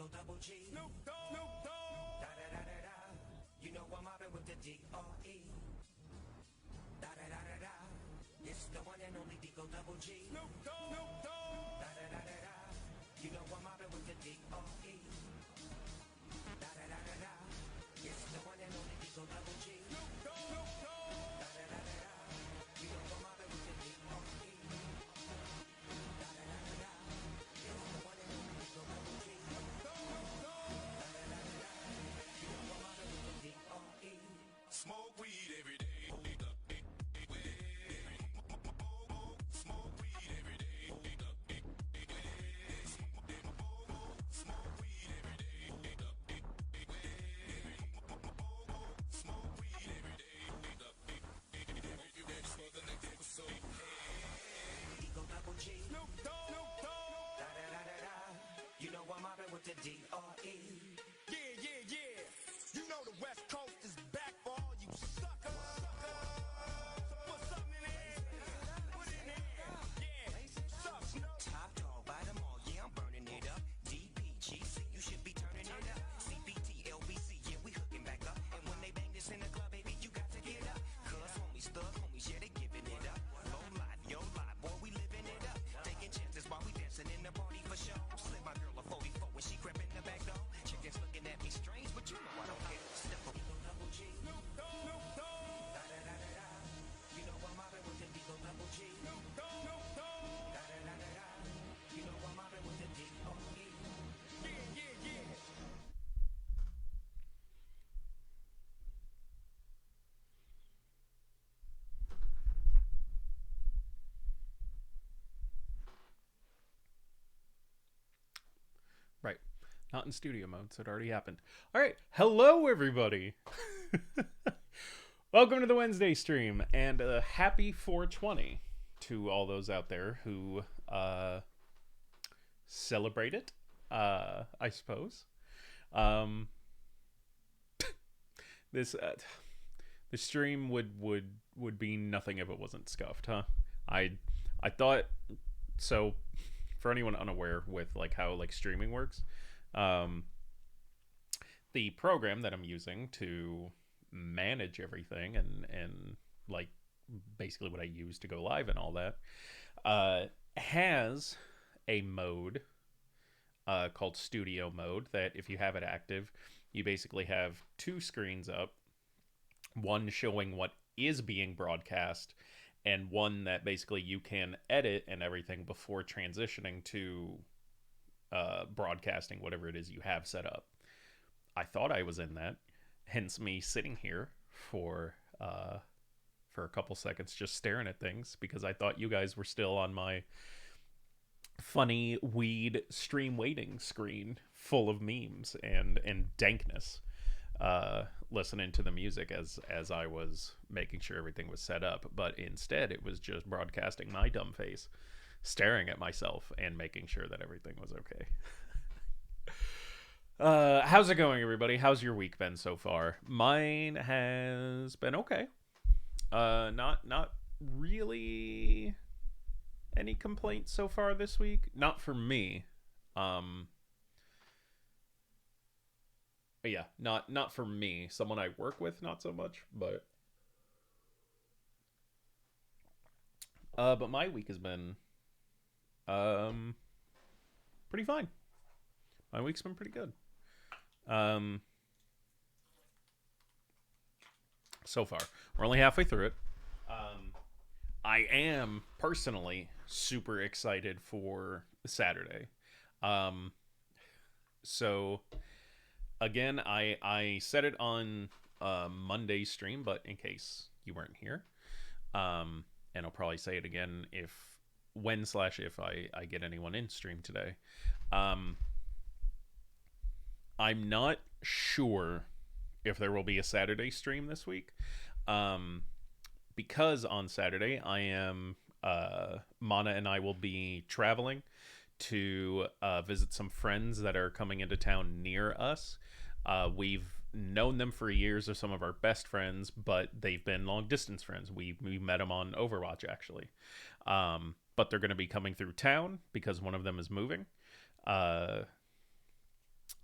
Eagle Double G. Snoop Dogg. Snoop Dogg. Da da da da da. You know I'm mobbing with the D-R-E. Da da da da da. It's the one and only Eagle Double G. Snoop Dogg. Snoop Dogg. Da da da da da. You know I'm mobbing with the D-R-E. Da da da da da. It's the one and only Eagle Double G. Snoop Dogg. Snoop Dogg. Da da da da da. You know I'm mobbing with the D-R-E. Da da da da da. It's the one and only Eagle Double G. Snoop Dogg. Snoop Dogg. Da da da da da. You know I'm mobbing with the D-R-E. Smoke weed every day. Smoke weed every day. Smoke weed every day. Smoke weed every day. You ready for the next episode? Eagle Double G. Snoop Dogg, Snoop Dogg. Da da da da da. You know I'm mobbing with the D-R-E. Yeah. You know the West Coast is back for all you suckers. So put something in there. Put it in there. Yeah. Suck, Snoop. Top dog by them all, yeah, I'm burning it up. DPGC, you should be turning it up. CBT, LBC, yeah, we hooking back up. And when they bang this in the club, baby, you got to get up. Cuz homies, thug homies, yeah, they giving it up. Low life, yo life, boy, we living it up. Taking chances while we dancing in the party for show. Slip my girl a 44 when she crept in the back door. Chickens looking at me strange, but you know I don't care. Step up, Eagle Double G. Snoop Dogg, Snoop Dogg. Da da da da da. You know I'm mobbing with the Eagle Double G. Snoop Dogg, Snoop Dogg. Da da da da da. You know I'm mobbing with the D-R-E. Yeah. Right. Not in studio mode, so it already happened. All right. Hello, everybody. Welcome to the Wednesday stream, and happy 420 to all those out there who celebrate it, I suppose. This stream would be nothing if it wasn't scuffed, huh? I thought so. For anyone unaware with like how like streaming works, the program that I'm using to manage everything and like basically what I use to go live and all that has a mode called studio mode that if you have it active, you basically have two screens up, one showing what is being broadcast and one that basically you can edit and everything before transitioning to broadcasting whatever it is you have set up. I thought I was in that, hence me sitting here for a couple seconds just staring at things because I thought you guys were still on my funny weed stream waiting screen full of memes and dankness. Listening to the music as I was making sure everything was set up, but instead it was just broadcasting my dumb face staring at myself and making sure that everything was okay. How's it going, everybody? How's your week been so far? Mine has been okay. Not really any complaints so far this week, not for me. Yeah, not for me. Someone I work with, not so much, but my week has been pretty fine. My week's been pretty good. So far. We're only halfway through it. I am personally super excited for Saturday. So again, I said it on Monday's stream, but in case you weren't here, and I'll probably say it again if I get anyone in stream today. I'm not sure if there will be a Saturday stream this week, because on Saturday I am Mana and I will be traveling to visit some friends that are coming into town near us. We've known them for years. They're some of our best friends, but they've been long distance friends. We met them on Overwatch, actually. But they're going to be coming through town because one of them is moving.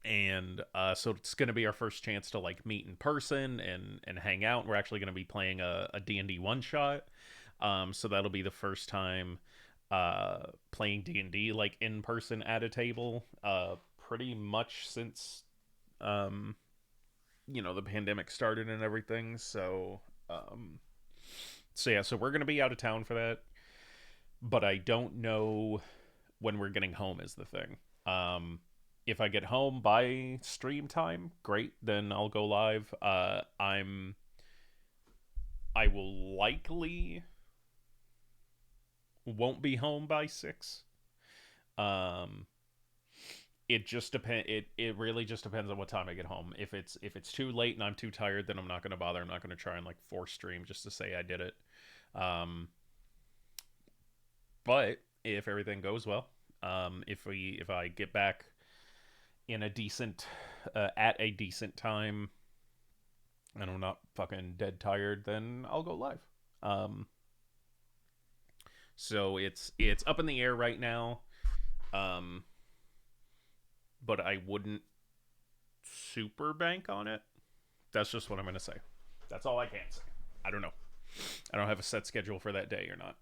And so it's going to be our first chance to like meet in person and hang out. We're actually going to be playing a D&D one shot. So that'll be the first time playing D&D like in person at a table pretty much since the pandemic started and everything. So we're going to be out of town for that, but I don't know when we're getting home is the thing. If I get home by stream time, great, then I'll go live. I will likely won't be home by 6. It just depend. It really just depends on what time I get home. If it's too late and I'm too tired, then I'm not gonna bother. I'm not gonna try and like force stream just to say I did it. But if everything goes well, if I get back in a decent at a decent time and I'm not fucking dead tired, then I'll go live. So it's up in the air right now. But I wouldn't super bank on it. That's just what I'm going to say. That's all I can say. I don't know. I don't have a set schedule for that day or not.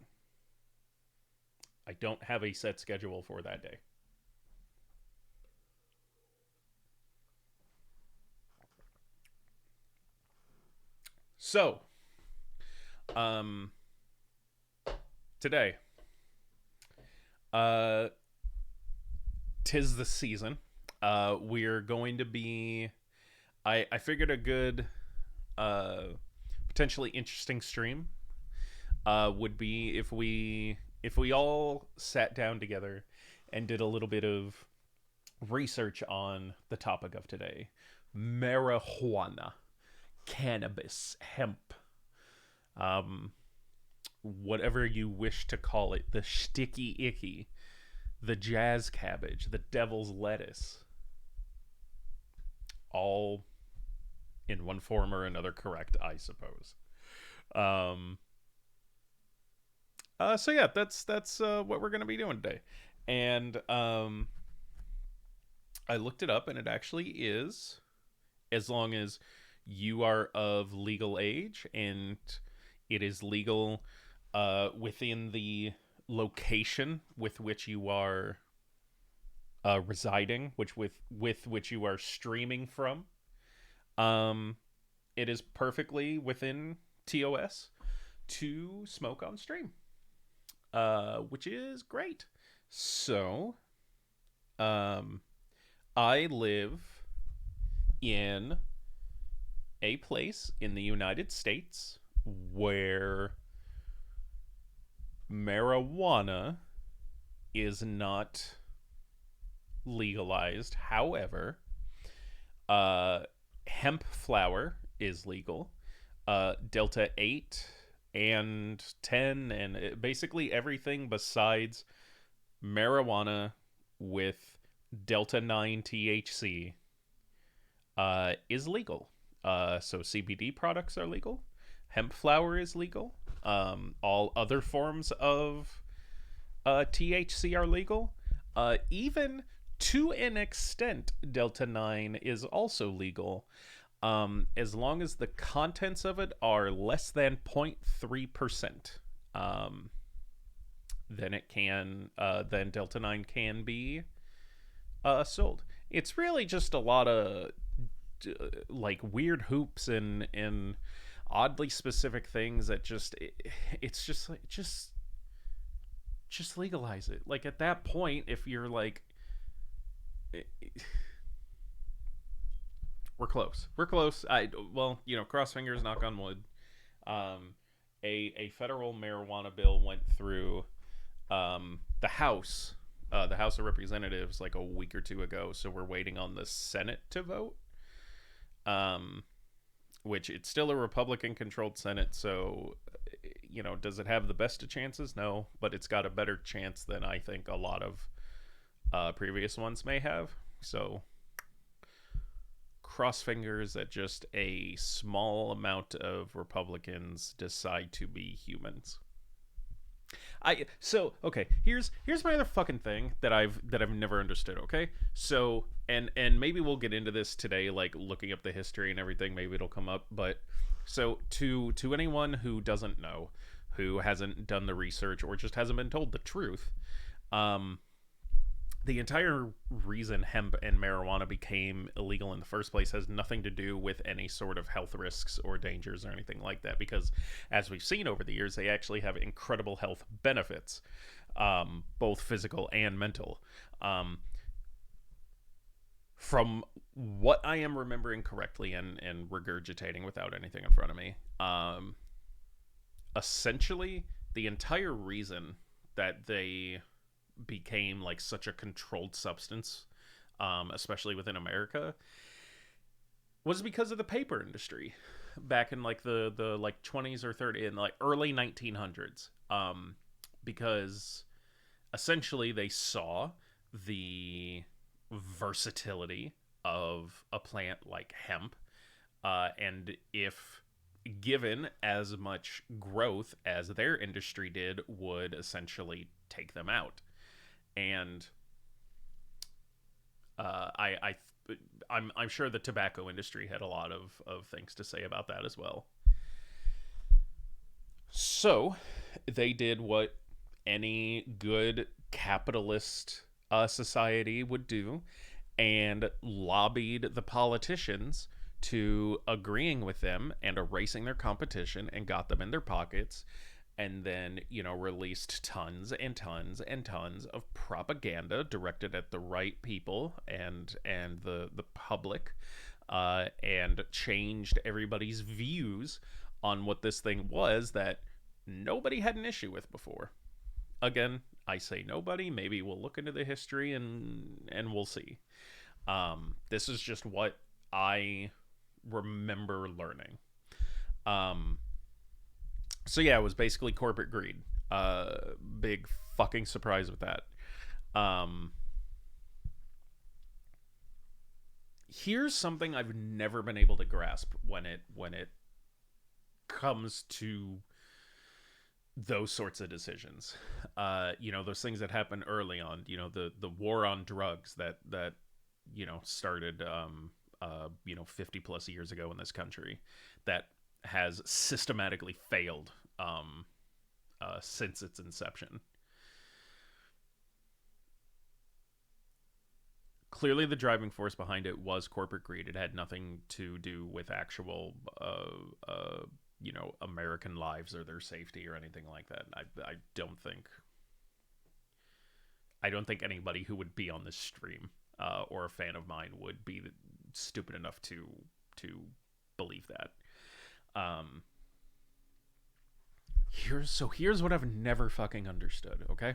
I don't have a set schedule for that day. So, today, 'tis the season. We're going to be. I figured a good, potentially interesting stream, would be if we all sat down together and did a little bit of research on the topic of today: marijuana, cannabis, hemp, whatever you wish to call it, the sticky icky, the jazz cabbage, the devil's lettuce, all in one form or another correct, I suppose. So yeah, that's what we're gonna be doing today, and I looked it up, and it actually is, as long as you are of legal age and it is legal within the location with which you are residing, with which you are streaming from. It is perfectly within TOS to smoke on stream, which is great. So, I live in a place in the United States where marijuana is not legalized. However, hemp flower is legal. Delta 8 and 10 and basically everything besides marijuana with Delta 9 THC is legal. So CBD products are legal. Hemp flower is legal. All other forms of THC are legal. Even to an extent, Delta 9 is also legal. As long as the contents of it are less than 0.3%, then Delta 9 can be sold. It's really just a lot of like weird hoops and oddly specific things that just legalize it. Like at that point, if you're like, we're close. Cross fingers, knock on wood. A federal marijuana bill went through the House of Representatives like a week or two ago. So we're waiting on the Senate to vote. Which it's still a Republican-controlled Senate, so does it have the best of chances? No, but it's got a better chance than I think a lot of previous ones may have. So cross fingers that just a small amount of Republicans decide to be humans. Okay, here's my other fucking thing that I've never understood, okay? So and maybe we'll get into this today, like looking up the history and everything, maybe it'll come up, but so to anyone who doesn't know, who hasn't done the research or just hasn't been told the truth, um the entire reason hemp and marijuana became illegal in the first place has nothing to do with any sort of health risks or dangers or anything like that, because as we've seen over the years, they actually have incredible health benefits, both physical and mental. From what I am remembering correctly and regurgitating without anything in front of me, essentially the entire reason that they became like such a controlled substance, especially within America, was because of the paper industry back in like the like 20s or 30s, in like early 1900s, because essentially they saw the versatility of a plant like hemp, and if given as much growth as their industry did, would essentially take them out. And I'm sure the tobacco industry had a lot of things to say about that as well. So they did what any good capitalist society would do, and lobbied the politicians to agreeing with them and erasing their competition, and got them in their pockets, and then, released tons and tons and tons of propaganda directed at the right people and the public, and changed everybody's views on what this thing was that nobody had an issue with before. Again, I say nobody. Maybe we'll look into the history and we'll see. This is just what I remember learning. So yeah, it was basically corporate greed. Big fucking surprise with that. Here's something I've never been able to grasp when it comes to those sorts of decisions. Those things that happen early on. The war on drugs that started 50 plus years ago in this country, that has systematically failed since its inception. Clearly, the driving force behind it was corporate greed. It had nothing to do with actual, American lives or their safety or anything like that. I don't think anybody who would be on this stream or a fan of mine would be stupid enough to believe that. Here's what I've never fucking understood, okay?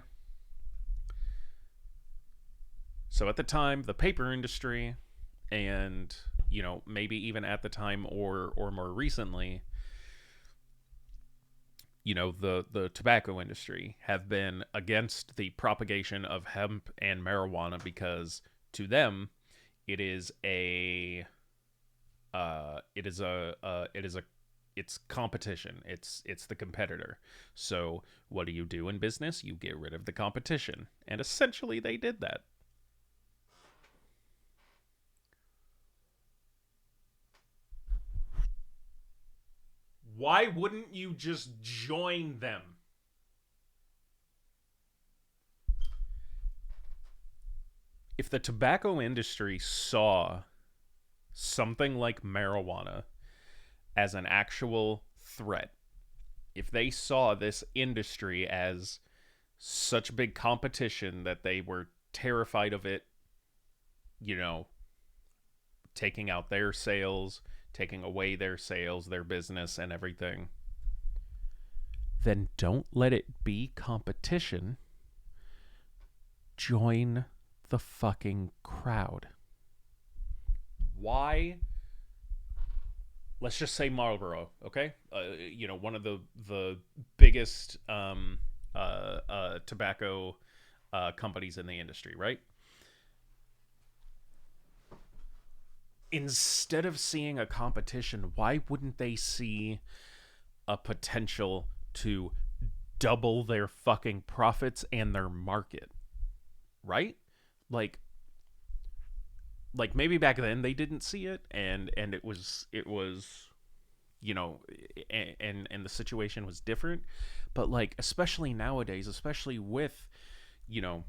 So at the time, the paper industry, and maybe even at the time or more recently, the tobacco industry have been against the propagation of hemp and marijuana, because to them it is it's competition. It's the competitor. So what do you do in business? You get rid of the competition. And essentially they did that. Why wouldn't you just join them? If the tobacco industry saw something like marijuana as an actual threat, if they saw this industry as such big competition that they were terrified of it, taking out their sales, taking away their sales, their business, and everything, then don't let it be competition. Join the fucking crowd. Why? Let's just say Marlboro, okay? One of the biggest tobacco companies in the industry, right? Instead of seeing a competition, why wouldn't they see a potential to double their fucking profits and their market, right? Like maybe back then they didn't see it, and it was you know, and the situation was different, but like especially nowadays, especially with, you know,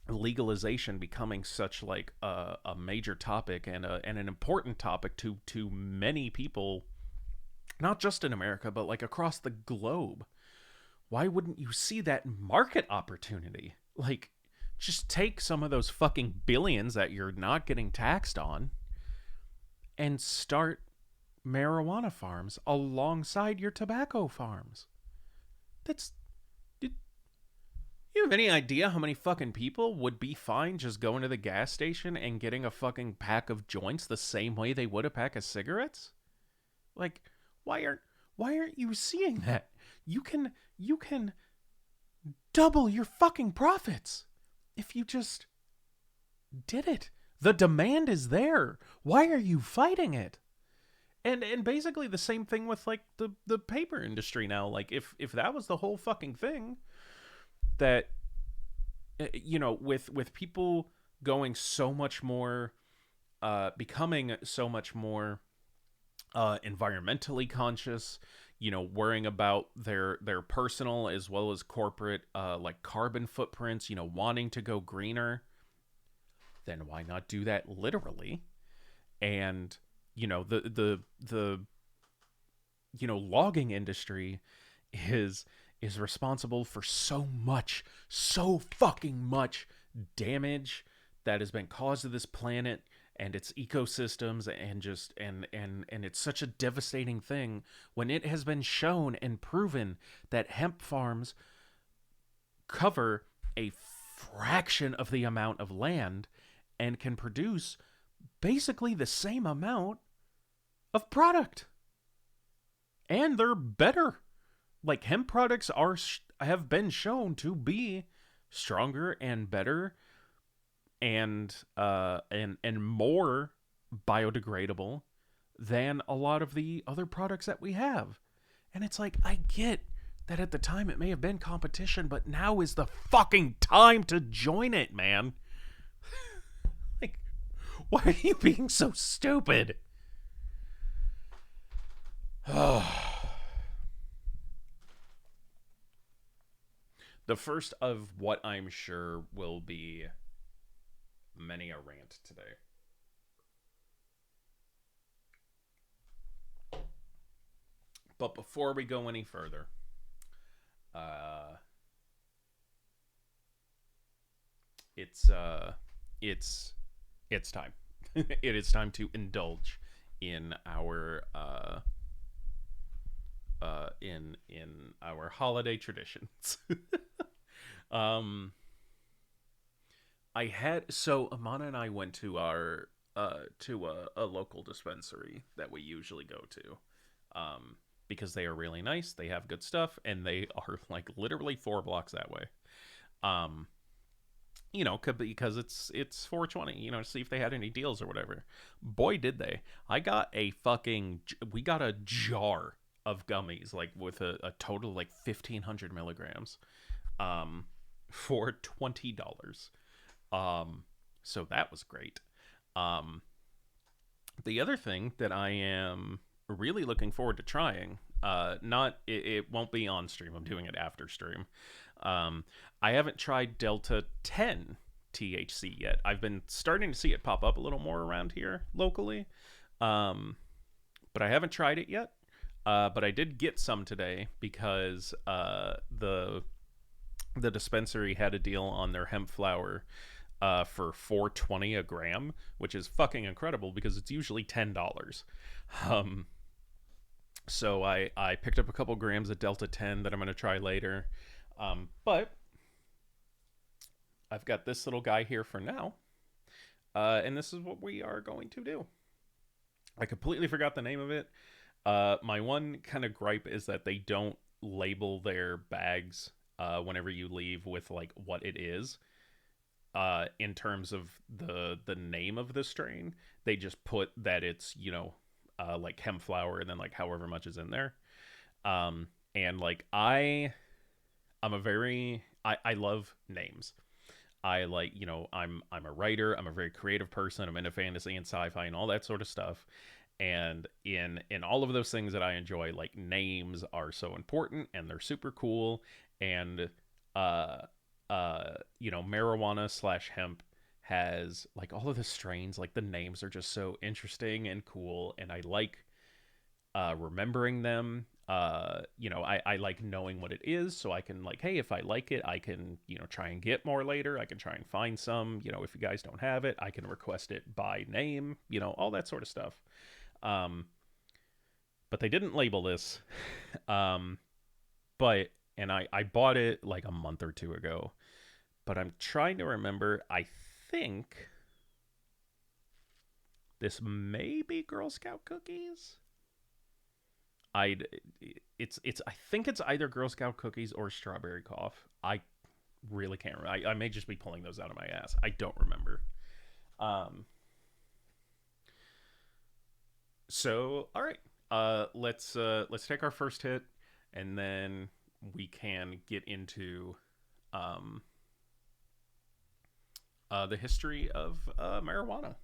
legalization becoming such like a major topic and an important topic to many people, not just in America but like across the globe. Why wouldn't you see that market opportunity? Like, just take some of those fucking billions that you're not getting taxed on and start marijuana farms alongside your tobacco farms. That's... You have any idea how many fucking people would be fine just going to the gas station and getting a fucking pack of joints the same way they would a pack of cigarettes? Like, why aren't you seeing that? You can double your fucking profits if you just did it. The demand is there. Why are you fighting it? And basically the same thing with like the paper industry now. Like if that was the whole fucking thing, that you know, with people going so much more becoming so much more environmentally conscious, you know, worrying about their personal as well as corporate like carbon footprints, you know, wanting to go greener, then why not do that literally? And you know, the you know, logging industry is responsible for so fucking much damage that has been caused to this planet and its ecosystems, and just and it's such a devastating thing when it has been shown and proven that hemp farms cover a fraction of the amount of land and can produce basically the same amount of product. And they're better. Like, hemp products have been shown to be stronger and better and more biodegradable than a lot of the other products that we have. And it's like, I get that at the time it may have been competition, but now is the fucking time to join it, man. Like, why are you being so stupid? The first of what I'm sure will be many a rant today. But before we go any further, it's time. It is time to indulge in our in our holiday traditions. Amana and I went to our to a local dispensary that we usually go to, because they are really nice, they have good stuff, and they are like literally 4 blocks that way. You know, because it's 420, you know, to see if they had any deals or whatever. Boy, did they. We got a jar of gummies, like with a total like 1,500 milligrams, for $20. So that was great. The other thing that I am really looking forward to trying, it won't be on stream, I'm doing it after stream. I haven't tried Delta 10 THC yet. I've been starting to see it pop up a little more around here locally, but I haven't tried it yet. But I did get some today because the dispensary had a deal on their hemp flower for $4.20 a gram, which is fucking incredible because it's usually $10. So I picked up a couple grams of Delta 10 that I'm going to try later. But I've got this little guy here for now. And this is what we are going to do. I completely forgot the name of it. My one kind of gripe is that they don't label their bags whenever you leave with like what it is. In terms of the name of the strain, they just put that it's, you know, like hemp flower and then like however much is in there. And like I I'm a very I love names. I like, you know, I'm a writer, I'm a very creative person, I'm into fantasy and sci-fi and all that sort of stuff. And in all of those things that I enjoy, like names are so important and they're super cool. And uh you know, marijuana slash hemp has like all of the strains, like the names are just so interesting and cool, and I like remembering them. You know, I like knowing what it is, so I can like, hey, if I like it, I can, you know, try and get more later. I can try and find some. You know, if you guys don't have it, I can request it by name. You know, all that sort of stuff. Um, but they didn't label this. um, but and I bought it like a month or two ago. But I'm trying to remember. I think this may be Girl Scout cookies. I it's I think it's either Girl Scout cookies or strawberry cough. I really can't remember. I may just be pulling those out of my ass. I don't remember. Um. So all right. Let's take our first hit, and then we can get into um the history of marijuana,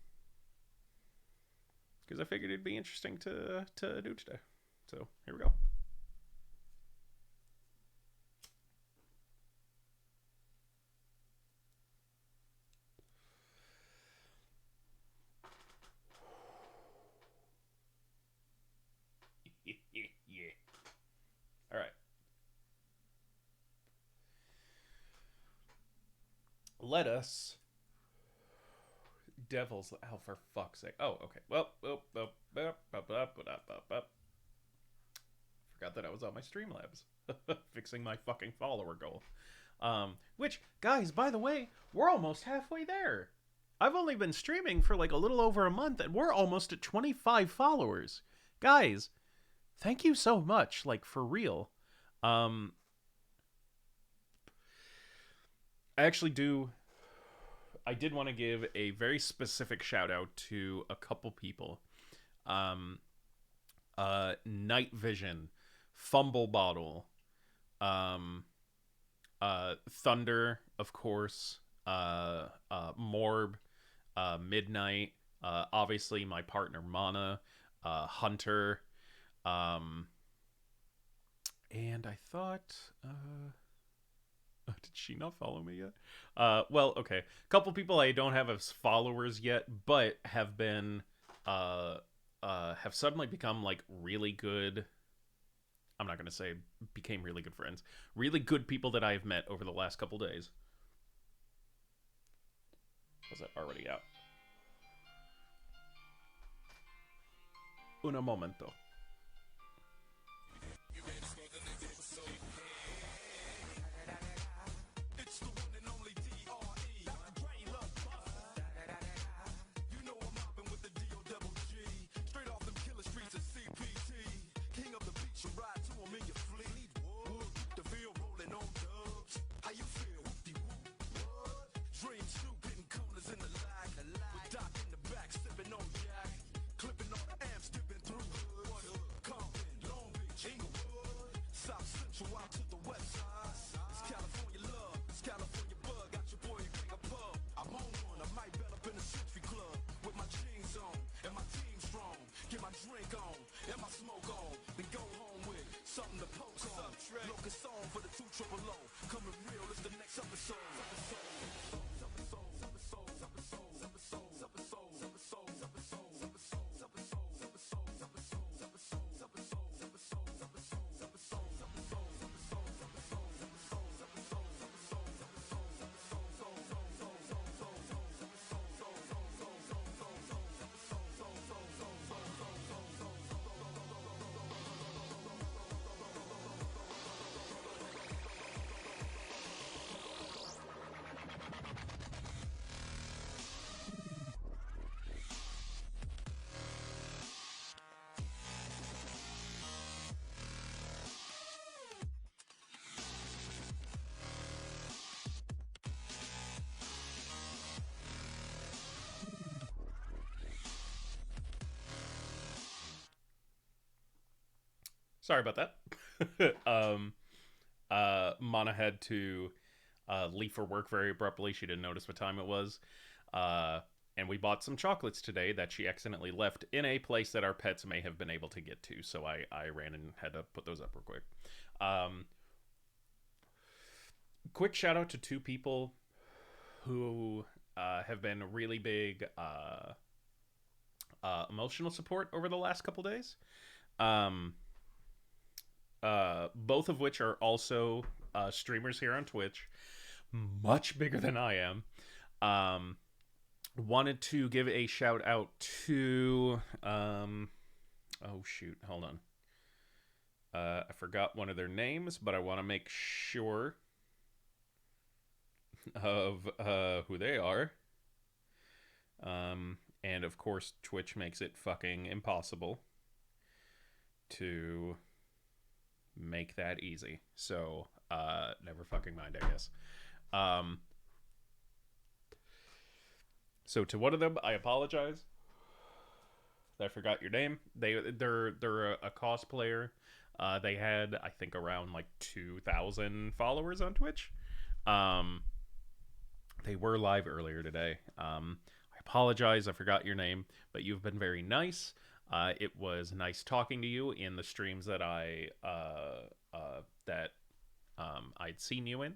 because I figured it'd be interesting to do today. So here we go. Yeah. All right. Let us Devil's. Oh, for fuck's sake. Oh, okay. Well, forgot that I was on my Streamlabs, fixing my fucking follower goal. Which, guys, by the way, we're almost halfway there. I've only been streaming for like a little over a month, and we're almost at 25 followers. Guys, thank you so much. Like, for real. Um, I actually do. I did want to give a very specific shout out to a couple people. Um, Night Vision, Fumble Bottle, um, Thunder, of course, Morb, Midnight, obviously my partner Mana, Hunter, um, and I thought, did she not follow me yet? Well, okay, a couple people I don't have as followers yet, but have been, have suddenly become like really good. I'm not gonna say became really good friends. Really good people that I've met over the last couple days. Was it already out? Un momento. It's the one and only D.R.E. Dre Love Puff. You know I'm mobbing with the D.O.double-G. Straight off them killer streets of CPT. King of the beach, you ride to him in your fleet. Wood, the field rolling on dubs. How you feel? What? Dream Snoop getting corners in the lag. With Doc in the back, sipping on yak. Clipping on the amps, dipping through hood. Compton, Long Beach, Inglewood. South Central out to the west side. It's California love, it's California bug. Got your boy bring a pub. I'm on one, I might bet up in the Century Club. With my jeans on, and my team strong. Get my drink on, and my smoke on. Then go home with something to post on. Locust song for the 2 triple O. Coming real, it's the next episode. Sorry about that. Mana had to leave for work very abruptly. She didn't notice what time it was. And we bought some chocolates today that she accidentally left in a place that our pets may have been able to get to. So I ran and had to put those up real quick. Quick shout out to two people who have been really big emotional support over the last couple days. Both of which are also streamers here on Twitch, much bigger than I am. Wanted to give a shout out to oh shoot, hold on. I forgot one of their names, but I want to make sure of who they are. And of course, Twitch makes it fucking impossible to make that easy. So, never fucking mind, I guess. So to one of them, I apologize. I forgot your name. They're a cosplayer. They had, I think, around like 2,000 followers on Twitch. They were live earlier today. I apologize, I forgot your name, but you've been very nice. It was nice talking to you in the streams that I'd seen you in.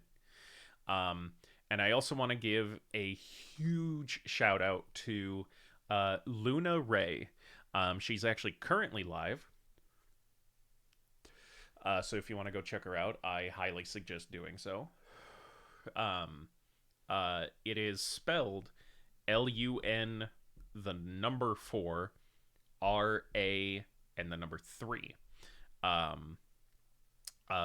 And I also want to give a huge shout out to Luna Ray. She's actually currently live. So if you want to go check her out, I highly suggest doing so. It is spelled LUN, the number 4, RA, and the number 3.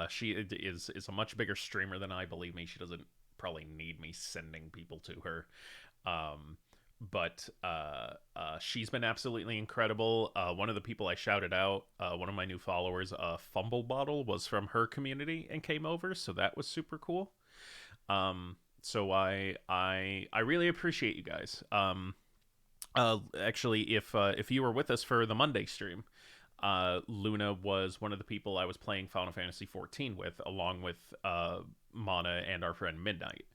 She is a much bigger streamer than I, believe me. She doesn't probably need me sending people to her. But she's been absolutely incredible. One of the people I shouted out, one of my new followers, Fumble Bottle, was from her community and came over, so that was super cool. So I really appreciate you guys. Actually, if you were with us for the Monday stream, Luna was one of the people I was playing Final Fantasy XIV with, along with Mana and our friend Midnight.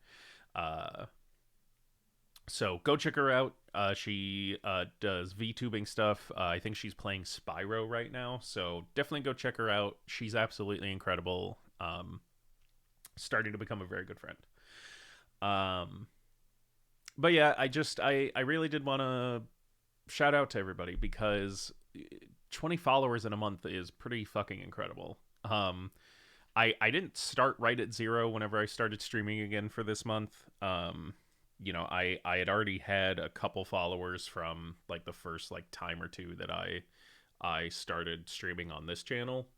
So go check her out. She does VTubing stuff. I think she's playing Spyro right now, so definitely go check her out. She's absolutely incredible. Starting to become a very good friend. But yeah, I really did want to shout out to everybody, because 20 followers in a month is pretty fucking incredible. I didn't start right at 0 whenever I started streaming again for this month. You know, I had already had a couple followers from like the first like time or two that I started streaming on this channel.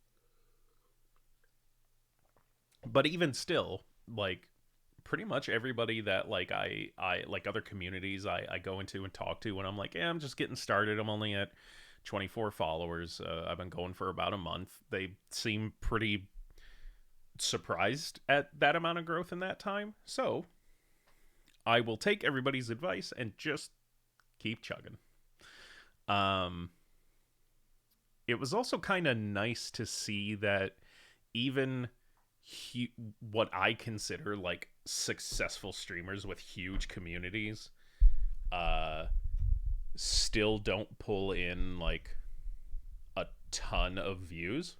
But even still, like, pretty much everybody that like I like, other communities I go into and talk to when I'm like, yeah, I'm just getting started, I'm only at 24 followers, I've been going for about a month, they seem pretty surprised at that amount of growth in that time. So I will take everybody's advice and just keep chugging. It was also kind of nice to see that even what I consider like successful streamers with huge communities still don't pull in like a ton of views.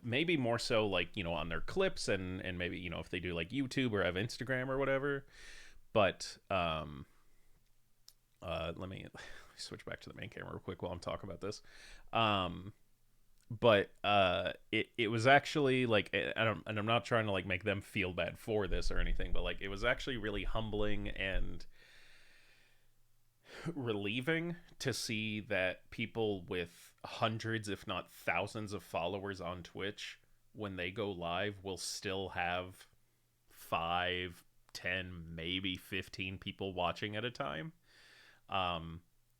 Maybe more so like, you know, on their clips and maybe, you know, if they do like YouTube or have Instagram or whatever. But let me switch back to the main camera real quick while I'm talking about this. But it was actually like, and I'm not trying to like make them feel bad for this or anything, but like it was actually really humbling and relieving to see that people with hundreds, if not thousands, of followers on Twitch, when they go live, will still have 5, 10, maybe 15 people watching at a time.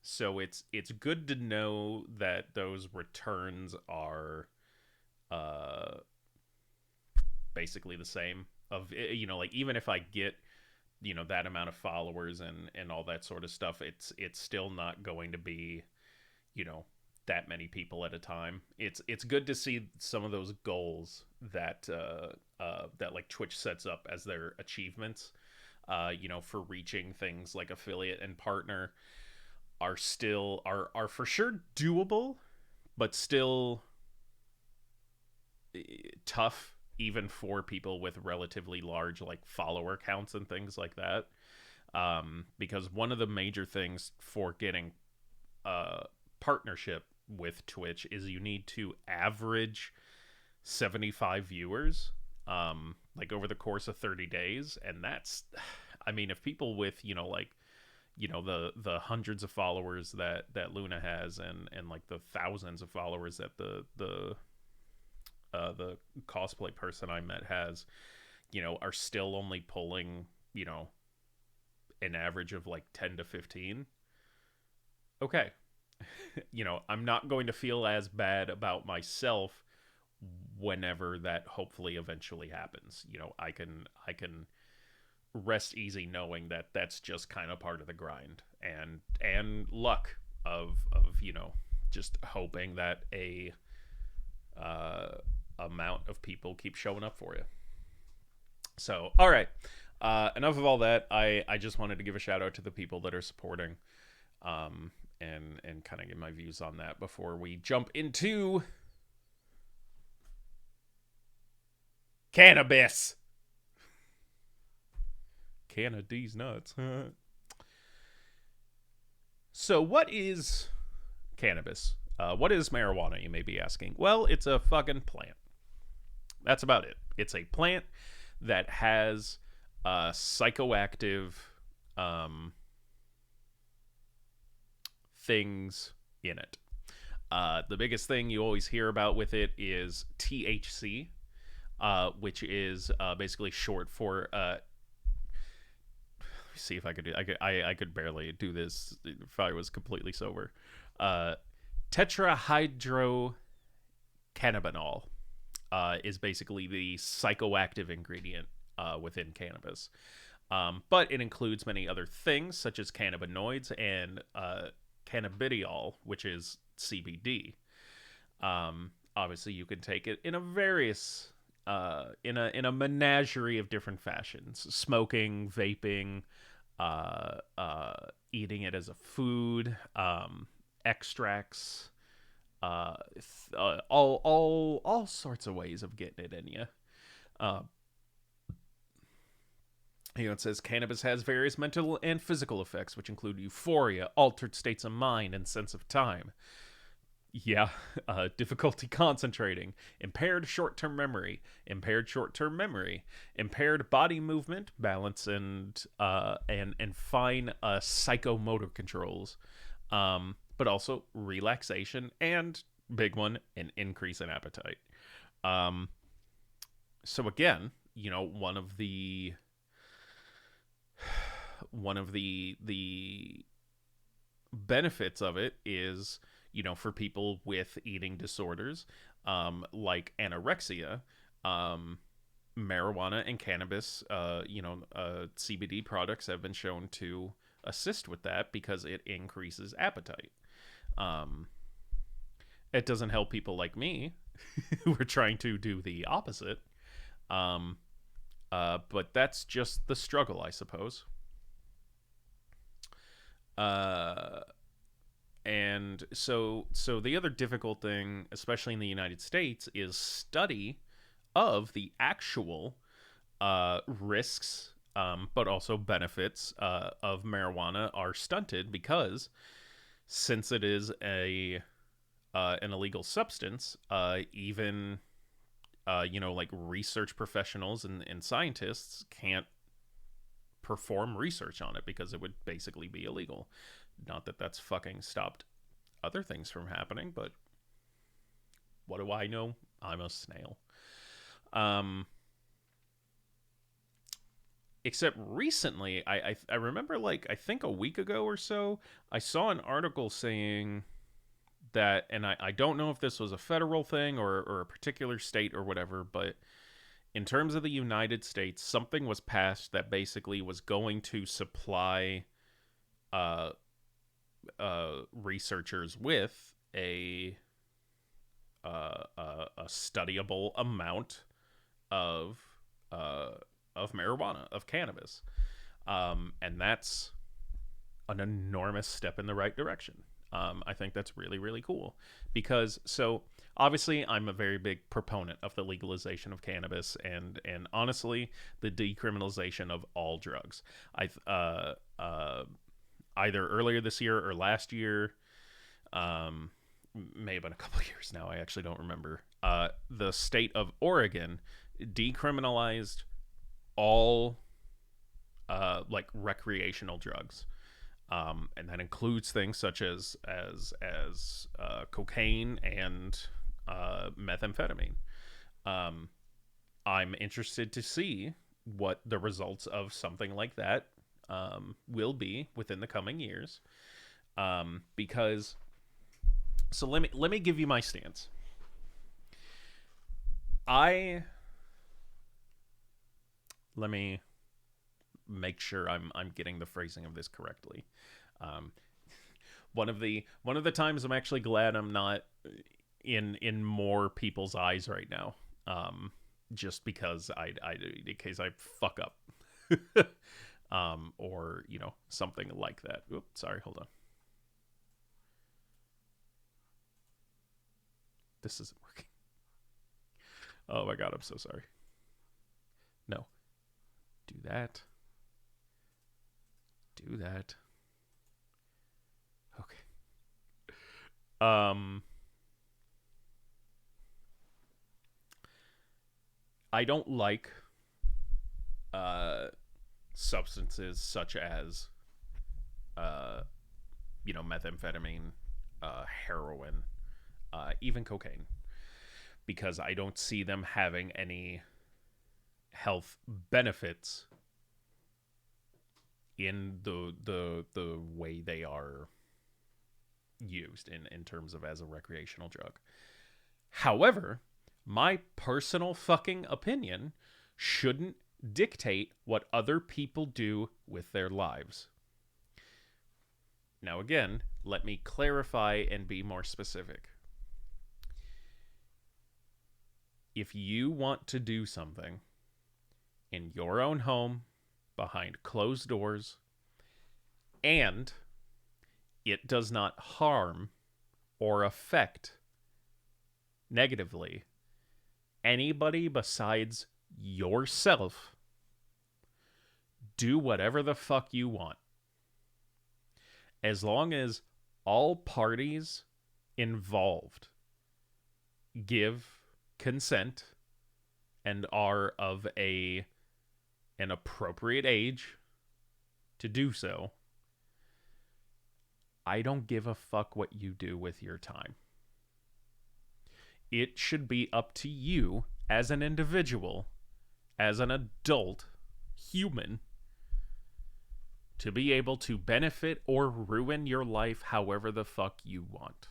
So it's good to know that those returns are basically the same. Of, you know, like, even if I get, you know, that amount of followers and all that sort of stuff, it's still not going to be, you know, that many people at a time. It's good to see some of those goals that that like Twitch sets up as their achievements, for reaching things like affiliate and partner are still are for sure doable, but still tough even for people with relatively large like follower counts and things like that. Because one of the major things for getting partnership with Twitch is you need to average 75 viewers like over the course of 30 days, and that's, I mean, if people with the hundreds of followers that Luna has, and like the thousands of followers that the cosplay person I met has, are still only pulling, an average of like 10 to 15. Okay. I'm not going to feel as bad about myself whenever that hopefully eventually happens. I can rest easy knowing that that's just kind of part of the grind and luck of just hoping that a amount of people keep showing up for you. So, all right. Enough of all that. I just wanted to give a shout out to the people that are supporting, and kind of give my views on that before we jump into cannabis. Canada's nuts. So, what is cannabis? What is marijuana, you may be asking? Well, it's a fucking plant. That's about it. It's a plant that has psychoactive things in it. The biggest thing you always hear about with it is THC, which is basically short for see if I could do. I could barely do this if I was completely sober. Tetrahydrocannabinol is basically the psychoactive ingredient within cannabis. But it includes many other things, such as cannabinoids and cannabidiol, which is CBD. Obviously, you can take it in a various, in a menagerie of different fashions: smoking, vaping, eating it as a food, extracts, all sorts of ways of getting it in you. It says cannabis has various mental and physical effects, which include euphoria, altered states of mind, and sense of time. Yeah, difficulty concentrating, impaired short-term memory, impaired body movement, balance, and fine psychomotor controls, but also relaxation, and big one, an increase in appetite. So again, one of the benefits of it is, for people with eating disorders, like anorexia, marijuana and cannabis, CBD products have been shown to assist with that because it increases appetite. It doesn't help people like me who are trying to do the opposite. But that's just the struggle, I suppose. And so the other difficult thing, especially in the United States, is study of the actual risks, but also benefits of marijuana are stunted because, since it is an illegal substance, even like research professionals and scientists can't perform research on it because it would basically be illegal. Not that that's fucking stopped other things from happening, but what do I know? I'm a snail. Except recently, I remember, like, I think a week ago or so, I saw an article saying that, and I don't know if this was a federal thing or a particular state or whatever, but in terms of the United States, something was passed that basically was going to supply researchers with a studyable amount of marijuana, of cannabis, and that's an enormous step in the right direction. I think that's really, really cool because, so obviously I'm a very big proponent of the legalization of cannabis and honestly the decriminalization of all drugs. I've either earlier this year or last year, may have been a couple of years now, I actually don't remember, the state of Oregon decriminalized all like recreational drugs. And that includes things such as cocaine and methamphetamine. I'm interested to see what the results of something like that will be within the coming years. Because, so let me give you my stance. Let me make sure I'm getting the phrasing of this correctly. One of the times I'm actually glad I'm not in more people's eyes right now. Just because in case I fuck up. Or, you know, something like that. Oops, sorry, hold on. This isn't working. Oh my god, I'm so sorry. No. Do that. Do that. Okay. I don't like substances such as you know, methamphetamine, heroin, even cocaine, because I don't see them having any health benefits in the way they are used in terms of as a recreational drug. However, my personal fucking opinion shouldn't dictate what other people do with their lives. Now again, let me clarify and be more specific. If you want to do something in your own home, behind closed doors, and it does not harm or affect negatively anybody besides yourself, do whatever the fuck you want. As long as all parties involved give consent and are of an appropriate age to do so, I don't give a fuck what you do with your time. It should be up to you as an individual, as an adult human, to be able to benefit or ruin your life however the fuck you want.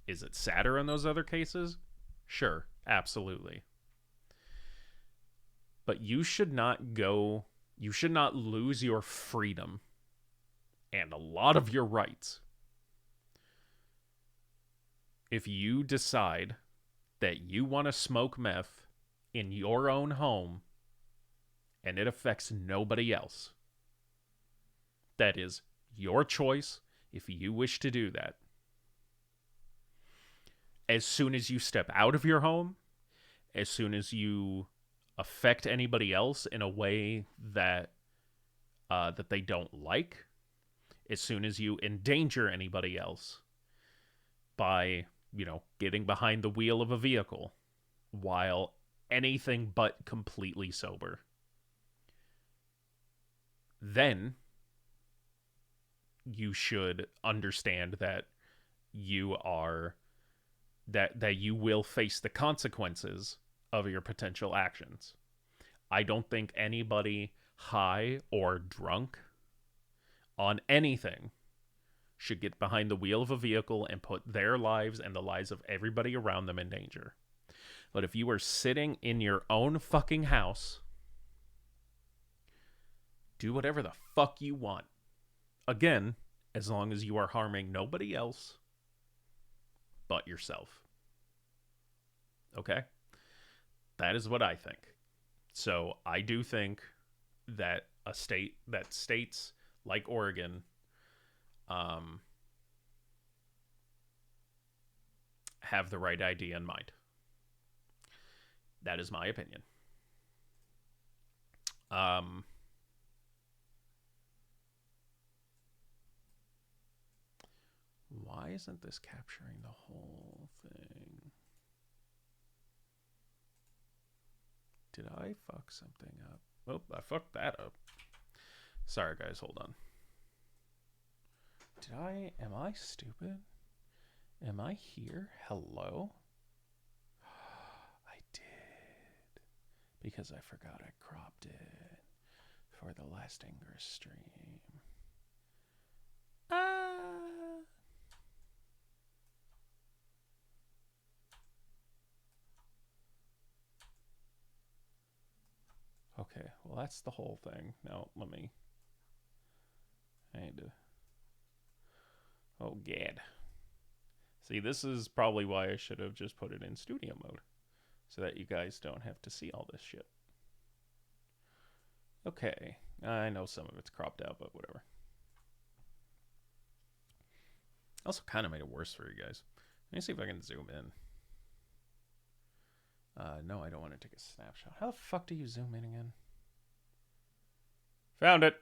Is it sadder in those other cases? Sure, absolutely. But you should not lose your freedom and a lot of your rights if you decide that you want to smoke meth in your own home and it affects nobody else. That is your choice if you wish to do that. As soon as you step out of your home, as soon as you affect anybody else in a way that that they don't like, as soon as you endanger anybody else by, you know, getting behind the wheel of a vehicle while anything but completely sober, then you should understand that you are that you will face the consequences of your potential actions. I don't think anybody high or drunk on anything should get behind the wheel of a vehicle and put their lives and the lives of everybody around them in danger. But if you are sitting in your own fucking house, do whatever the fuck you want. Again, as long as you are harming nobody else but yourself. Okay? That is what I think. So I do think that states like Oregon have the right idea in mind. That is my opinion. Why isn't this capturing the whole thing? Did I fuck something up? Oh, I fucked that up. Sorry, guys, hold on. Am I stupid? Am I here? Hello? I did. Because I forgot I cropped it for the last Ingress stream. Okay, well, that's the whole thing. Now, I need to... Oh, gad. See, this is probably why I should have just put it in studio mode, so that you guys don't have to see all this shit. Okay, I know some of it's cropped out, but whatever. Also kind of made it worse for you guys. Let me see if I can zoom in. No, I don't want to take a snapshot. How the fuck do you zoom in again? Found it.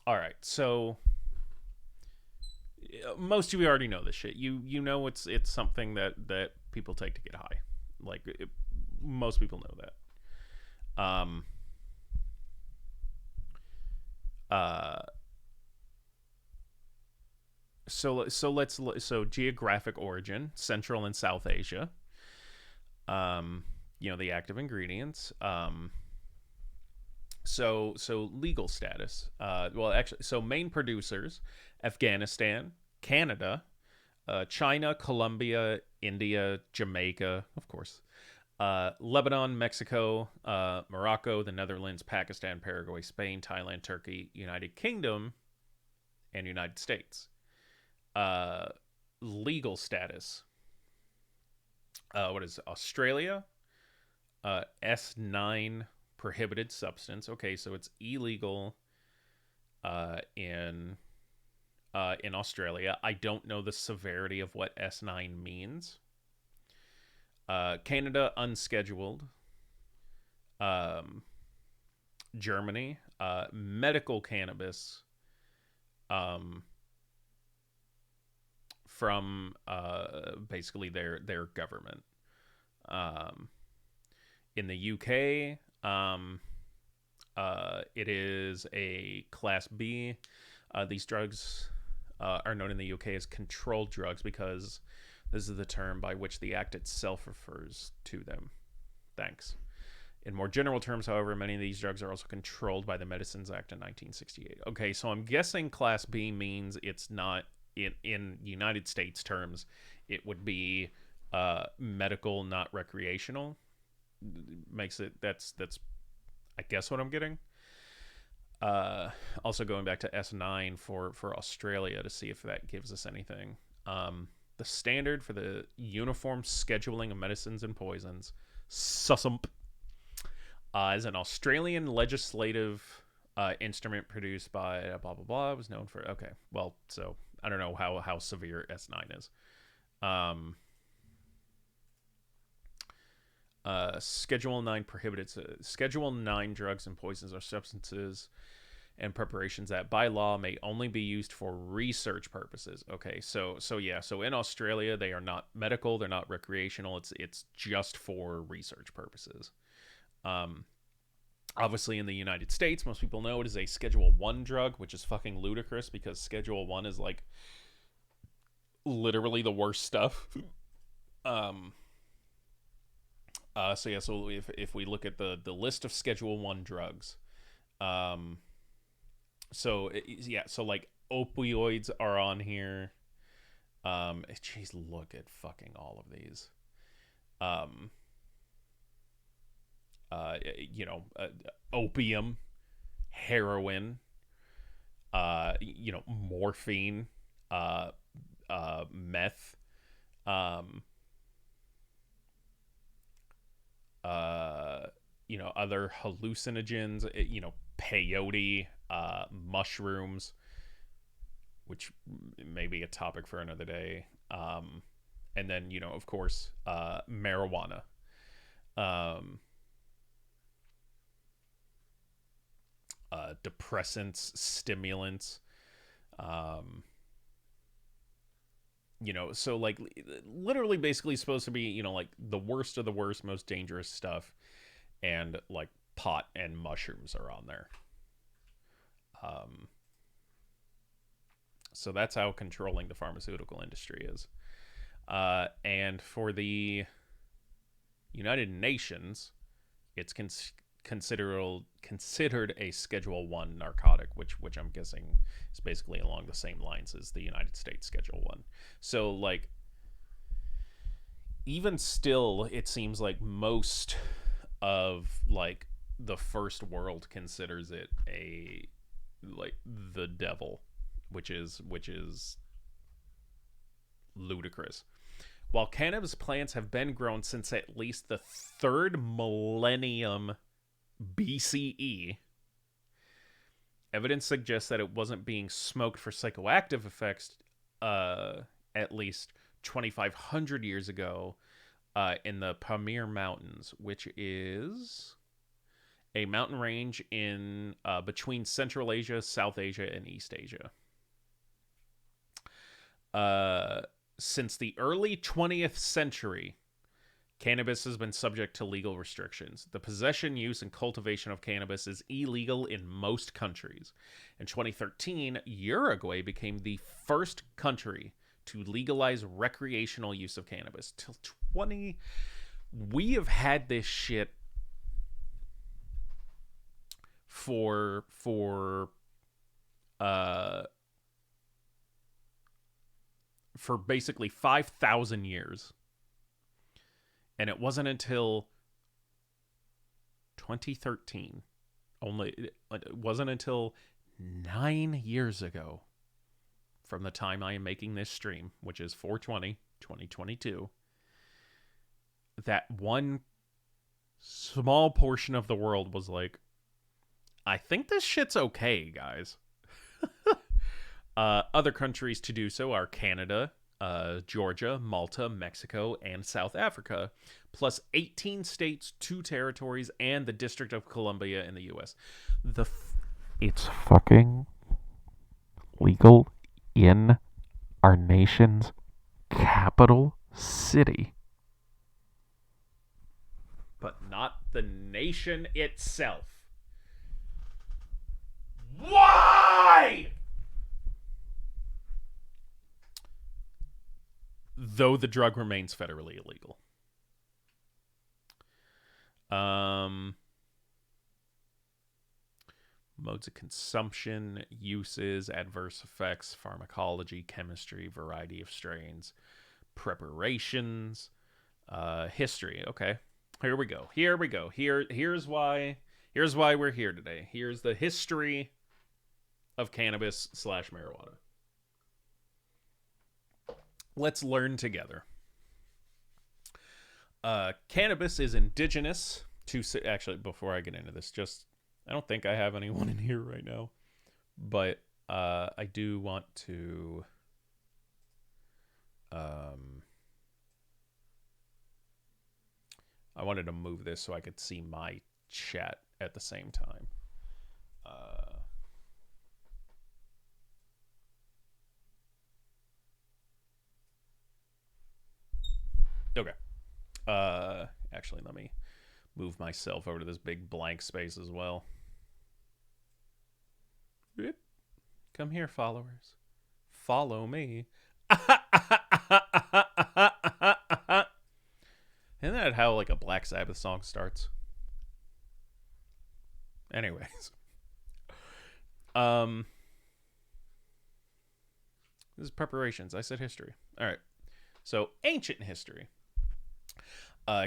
All right, so most of you already know this shit. You know it's something that people take to get high. Like most people know that. So geographic origin, Central and South Asia. The active ingredients. So legal status. So main producers: Afghanistan, Canada, China, Colombia, India, Jamaica, of course, Lebanon, Mexico, Morocco, the Netherlands, Pakistan, Paraguay, Spain, Thailand, Turkey, United Kingdom, and United States. Legal status. What is Australia? S9 prohibited substance. Okay, so it's illegal in Australia. I don't know the severity of what S9 means. Canada, unscheduled. Germany, medical cannabis from basically their government. In the UK, it is a Class B. These drugs are known in the UK as controlled drugs because this is the term by which the Act itself refers to them. Thanks. In more general terms, however, many of these drugs are also controlled by the Medicines Act in 1968. Okay, so I'm guessing Class B means it's not, in United States terms, it would be medical, not recreational. Makes it, that's I guess what I'm getting. Also going back to S9 for Australia to see if that gives us anything. The standard for the uniform scheduling of medicines and poisons, SUSUMP, is an Australian legislative instrument produced by blah blah blah. It was known for, okay, well, so I don't know how severe S9 is. Schedule 9 prohibited. Schedule 9 drugs and poisons are substances and preparations that by law may only be used for research purposes. Okay, so in Australia they are not medical, they're not recreational. It's just for research purposes. Obviously in the United States, most people know it is a Schedule 1 drug, which is fucking ludicrous because Schedule 1 is like literally the worst stuff. So if we look at the list of Schedule 1 drugs, so like opioids are on here. Jeez, look at fucking all of these. Opium, heroin, morphine, meth, other hallucinogens, peyote, mushrooms, which may be a topic for another day. And then, of course, marijuana. Depressants, stimulants. So like literally basically supposed to be, like the worst of the worst, most dangerous stuff. And like pot and mushrooms are on there. So that's how controlling the pharmaceutical industry is. And for the United Nations, it's considered a Schedule 1 narcotic, which I'm guessing is basically along the same lines as the United States Schedule 1. So, like, even still, it seems like most of, like, the first world considers it the devil, which is ludicrous. While cannabis plants have been grown since at least the 3rd millennium BCE, evidence suggests that it wasn't being smoked for psychoactive effects at least 2,500 years ago in the Pamir Mountains, which is a mountain range in between Central Asia, South Asia, and East Asia. Since the early 20th century, cannabis has been subject to legal restrictions. The possession, use, and cultivation of cannabis is illegal in most countries. In 2013, Uruguay became the first country to legalize recreational use of cannabis. We have had this shit for basically 5,000 years. And it wasn't until 2013, it wasn't until 9 years ago from the time I am making this stream, which is 4/20/2022, that one small portion of the world was like, I think this shit's okay, guys. Other countries to do so are Canada, Georgia, Malta, Mexico, and South Africa, plus 18 states, 2 territories, and the District of Columbia in the U.S. It's fucking legal in our nation's capital city. But not the nation itself. Why? Though the drug remains federally illegal. Modes of consumption, uses, adverse effects, pharmacology, chemistry, variety of strains, preparations, history. Okay, here we go. Here's why we're here today. Here's the history of cannabis / marijuana. Let's learn together. Cannabis is indigenous to... Actually, before I get into this, I don't think I have anyone in here right now. But I do want to... I wanted to move this so I could see my chat at the same time. Okay. Actually, let me move myself over to this big blank space as well. Come here, followers. Follow me. Isn't that how like a Black Sabbath song starts? Anyways. This is preparations. I said history. All right. So, ancient history.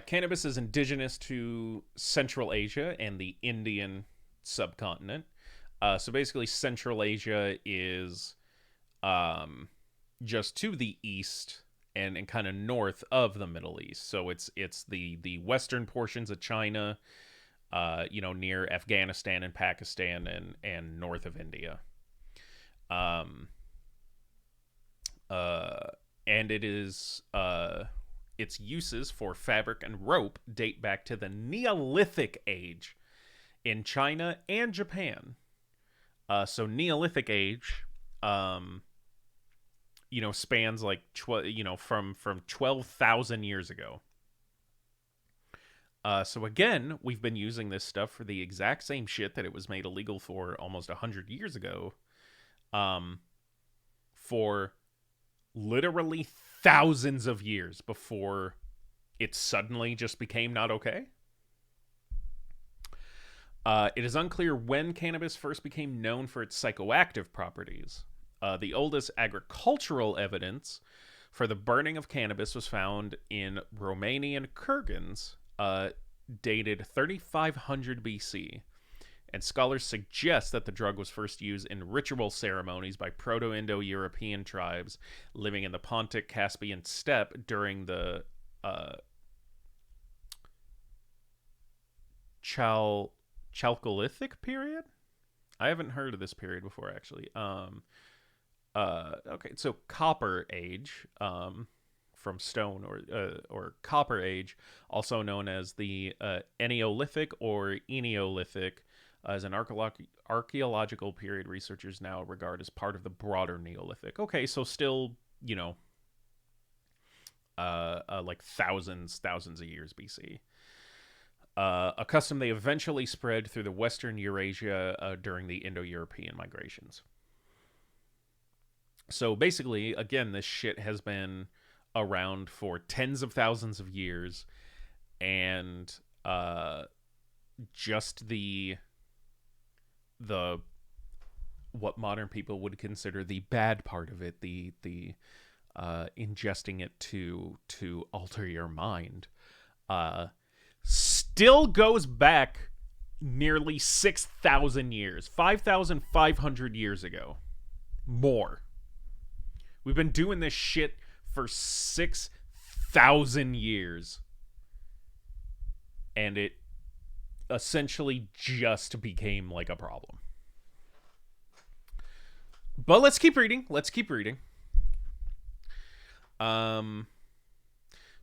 Cannabis is indigenous to Central Asia and the Indian subcontinent. So basically, Central Asia is just to the east and kind of north of the Middle East. So it's the western portions of China, near Afghanistan and Pakistan and north of India. And it is its uses for fabric and rope date back to the Neolithic age in China and Japan. So Neolithic age, spans like from 12,000 years ago. So again, we've been using this stuff for the exact same shit that it was made illegal for almost 100 years ago. For literally thousands of years before it suddenly just became not okay. It is unclear when cannabis first became known for its psychoactive properties. The oldest agricultural evidence for the burning of cannabis was found in Romanian kurgans, dated 3500 BC. And scholars suggest that the drug was first used in ritual ceremonies by Proto-Indo-European tribes living in the Pontic Caspian steppe during the Chalcolithic period? I haven't heard of this period before, actually. Okay, so Copper Age, from stone, or Copper Age, also known as the Neolithic or Eneolithic, as an archaeological period researchers now regard as part of the broader Neolithic. Okay, so still, like thousands of years BC. A custom they eventually spread through the Western Eurasia during the Indo-European migrations. So basically, again, this shit has been around for tens of thousands of years, and just the what modern people would consider the bad part of it, the ingesting it to alter your mind, still goes back nearly 6,000 years, 5,500 years ago, more. We've been doing this shit for 6,000 years, and it essentially just became like a problem. But let's keep reading.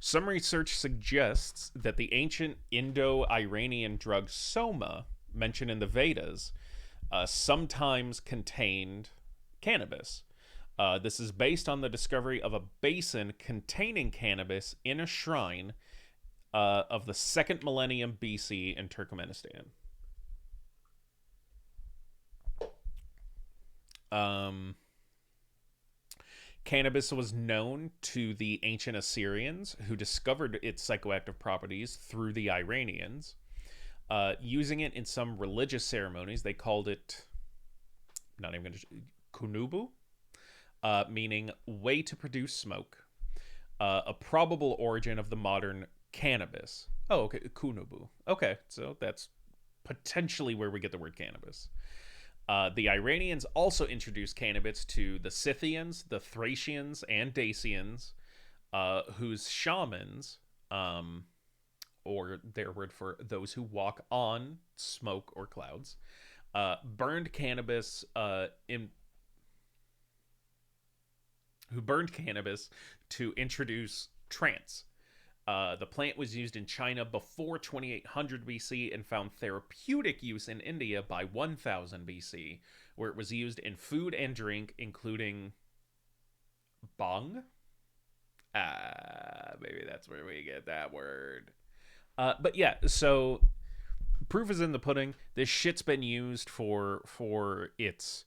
Some research suggests that the ancient Indo-Iranian drug soma, mentioned in the Vedas, sometimes contained cannabis. This is based on the discovery of a basin containing cannabis in a shrine of the 2nd millennium BC in Turkmenistan. Cannabis was known to the ancient Assyrians, who discovered its psychoactive properties through the Iranians. Using it in some religious ceremonies, they called it, not even going to, kunubu, meaning way to produce smoke. A probable origin of the modern cannabis. Oh, okay, kunubu. Okay, so that's potentially where we get the word cannabis. The Iranians also introduced cannabis to the Scythians, the Thracians, and Dacians, whose shamans, or their word for those who walk on smoke or clouds, burned cannabis to introduce trance. The plant was used in China before 2800 BC and found therapeutic use in India by 1000 BC, where it was used in food and drink, including bong. Maybe that's where we get that word. But yeah, so proof is in the pudding. This shit's been used for its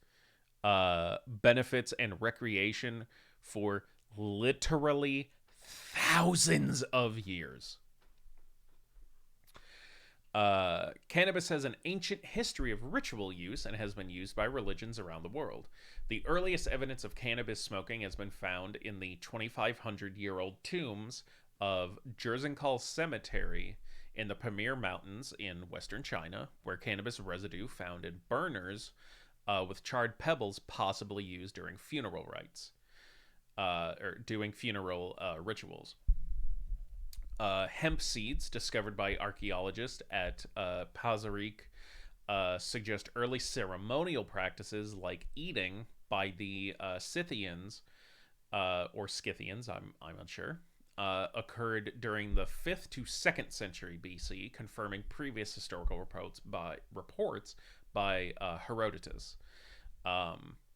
benefits and recreation for literally thousands of years. Cannabis has an ancient history of ritual use and has been used by religions around the world. The earliest evidence of cannabis smoking has been found in the 2,500-year-old tombs of Jerzankal Cemetery in the Pamir Mountains in western China, where cannabis residue found in burners with charred pebbles possibly used during funeral rites, or doing funeral rituals. Hemp seeds discovered by archaeologists at Pazarik suggest early ceremonial practices like eating by the Scythians or Scythians, I'm unsure, occurred during the 5th to 2nd century BC, confirming previous historical reports by Herodotus.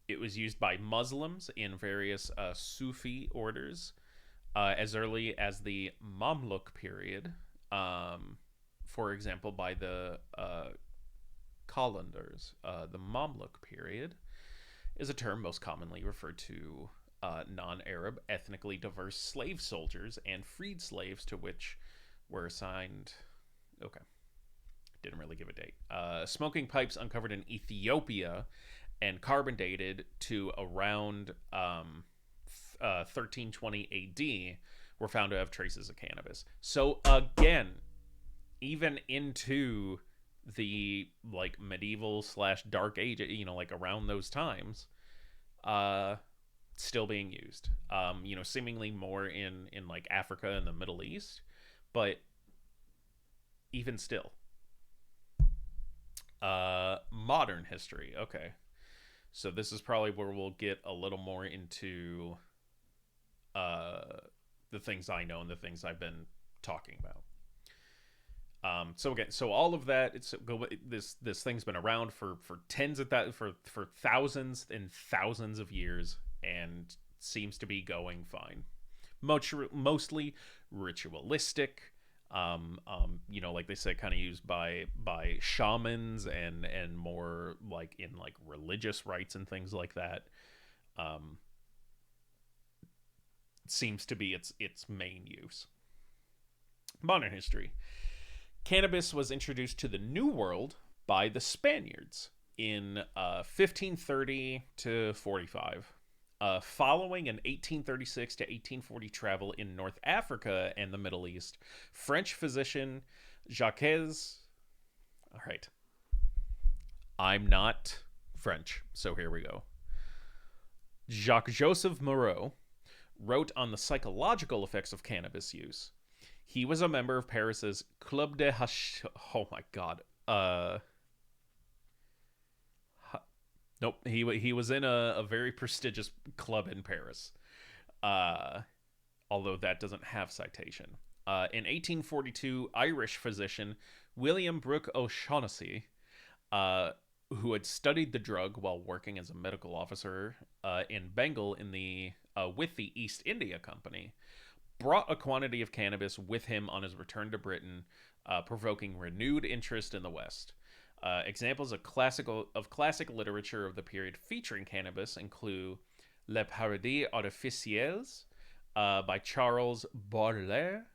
It was used by Muslims in various Sufi orders as early as the Mamluk period, for example, by the Qalandars. The Mamluk period is a term most commonly referred to non-Arab, ethnically diverse slave soldiers and freed slaves to which were assigned... Okay. Didn't really give a date. Smoking pipes uncovered in Ethiopia and carbon dated to around 1320 AD were found to have traces of cannabis. So again, even into the like medieval / dark age, like around those times, still being used. Seemingly more in like Africa and the Middle East, but even still. Modern history. Okay. So this is probably where we'll get a little more into the things I know and the things I've been talking about. So all of that, this thing's been around for tens of for thousands and thousands of years and seems to be going fine. Mostly ritualistic. Like they said, kind of used by shamans and more like in like religious rites and things like that. Seems to be its main use. Modern history. Cannabis was introduced to the New World by the Spaniards in 1530 to 45. Following an 1836 to 1840 travel in North Africa and the Middle East, French physician Jacques... All right. I'm not French, so here we go. Jacques-Joseph Moreau wrote on the psychological effects of cannabis use. He was a member of Paris's Club de Hash... Oh my god. Nope, he was in a very prestigious club in Paris, although that doesn't have citation. In 1842, Irish physician William Brooke O'Shaughnessy, who had studied the drug while working as a medical officer in Bengal with the East India Company, brought a quantity of cannabis with him on his return to Britain, provoking renewed interest in the West. Examples of classic literature of the period featuring cannabis include Les Paradis Artificiels by Charles Baudelaire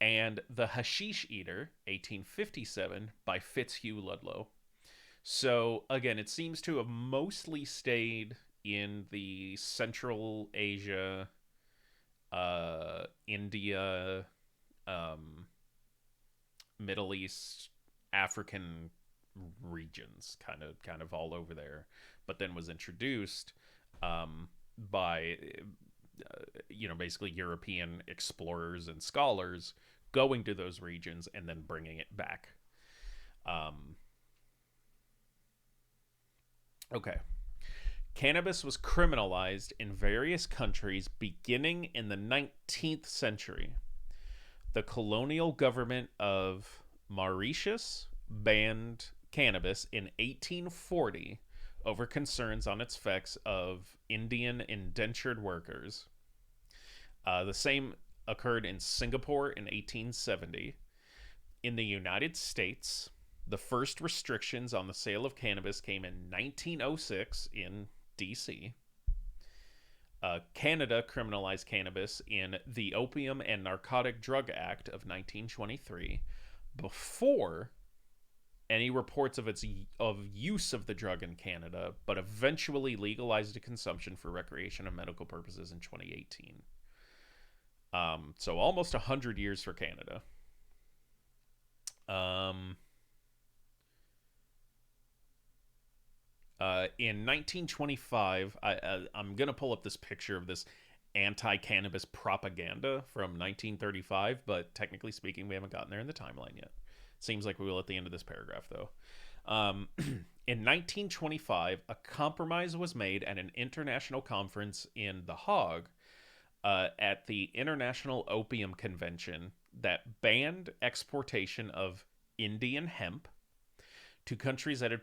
and The Hashish Eater, 1857, by Fitzhugh Ludlow. So, again, it seems to have mostly stayed in the Central Asia, India, Middle East, African regions, kind of all over there, but then was introduced by basically European explorers and scholars going to those regions and then bringing it back. Okay. Cannabis was criminalized in various countries beginning in the 19th century. The colonial government of Mauritius banned cannabis in 1840 over concerns on its effects of Indian indentured workers. The same occurred in Singapore in 1870. In the United States, the first restrictions on the sale of cannabis came in 1906 in D.C. Canada criminalized cannabis in the Opium and Narcotic Drug Act of 1923 before any reports of use of the drug in Canada, but eventually legalized the consumption for recreation and medical purposes in 2018. So almost 100 years for Canada. In 1925, I'm going to pull up this picture of this anti-cannabis propaganda from 1935, but technically speaking, we haven't gotten there in the timeline yet. Seems like we will at the end of this paragraph, though. In 1925, a compromise was made at an international conference in The Hague at the International Opium Convention that banned exportation of Indian hemp to countries that had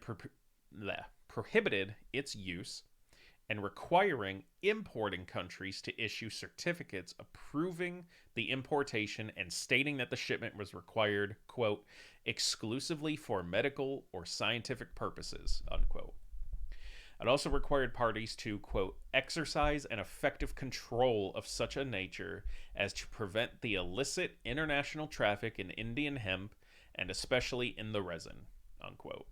prohibited its use and requiring importing countries to issue certificates approving the importation and stating that the shipment was required, quote, exclusively for medical or scientific purposes, unquote. It also required parties to, quote, exercise an effective control of such a nature as to prevent the illicit international traffic in Indian hemp and especially in the resin, unquote.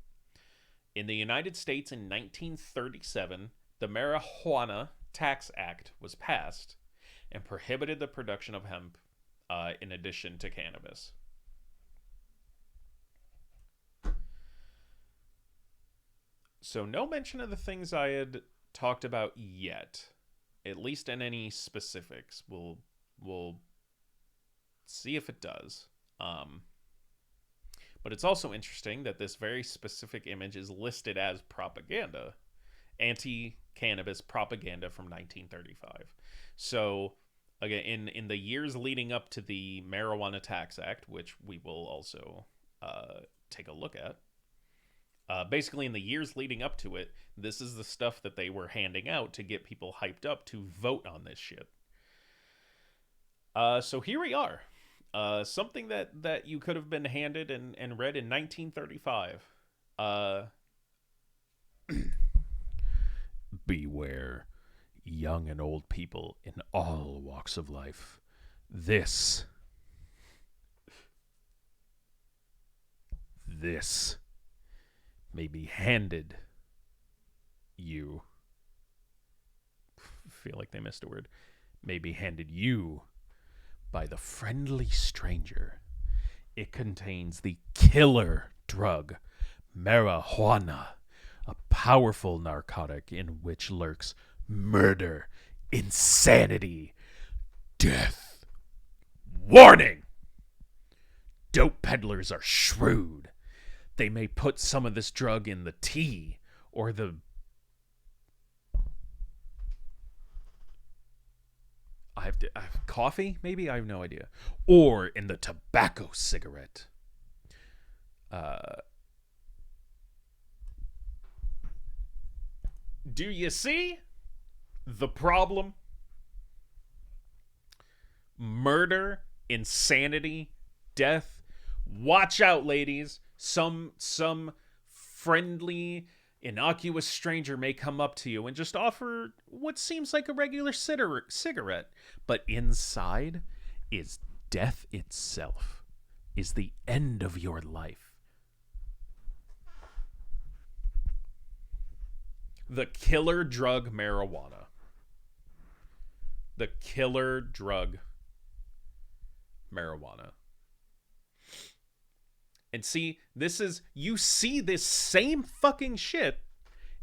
In the United States in 1937, the Marijuana Tax Act was passed and prohibited the production of hemp in addition to cannabis. So no mention of the things I had talked about yet, at least in any specifics. We'll see if it does. But it's also interesting that this very specific image is listed as propaganda. Anti-cannabis propaganda from 1935. So, again, in the years leading up to the Marijuana Tax Act, which we will also take a look at, basically in the years leading up to it, this is the stuff that they were handing out to get people hyped up to vote on this shit. So here we are. Something that you could have been handed and read in 1935. Beware, young and old people in all walks of life. This may be handed you. Feel like they missed a word. May be handed you by the friendly stranger. It contains the killer drug, marijuana, a powerful narcotic in which lurks murder, insanity, death. Warning! Dope peddlers are shrewd. They may put some of this drug in the tea or the coffee, maybe? I have no idea. Or in the tobacco cigarette. Do you see the problem? Murder, insanity, death. Watch out, ladies. Some friendly, innocuous stranger may come up to you and just offer what seems like a regular cigarette. But inside is death itself, is the end of your life. The killer drug marijuana. The killer drug marijuana. And see, you see this same fucking shit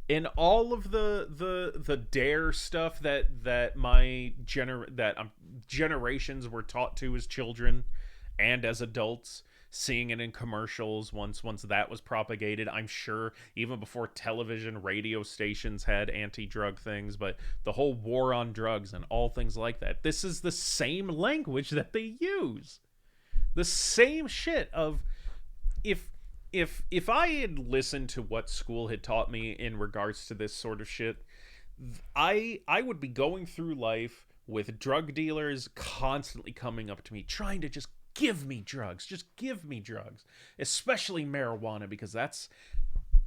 in all of the dare stuff that generations were taught to as children and as adults, seeing it in commercials once that was propagated. I'm sure even before television, radio stations had anti-drug things, but the whole war on drugs and all things like that. This is the same language that they use. The same shit of if I had listened to what school had taught me in regards to this sort of shit, I would be going through life with drug dealers constantly coming up to me trying to just give me drugs. Just give me drugs. Especially marijuana, because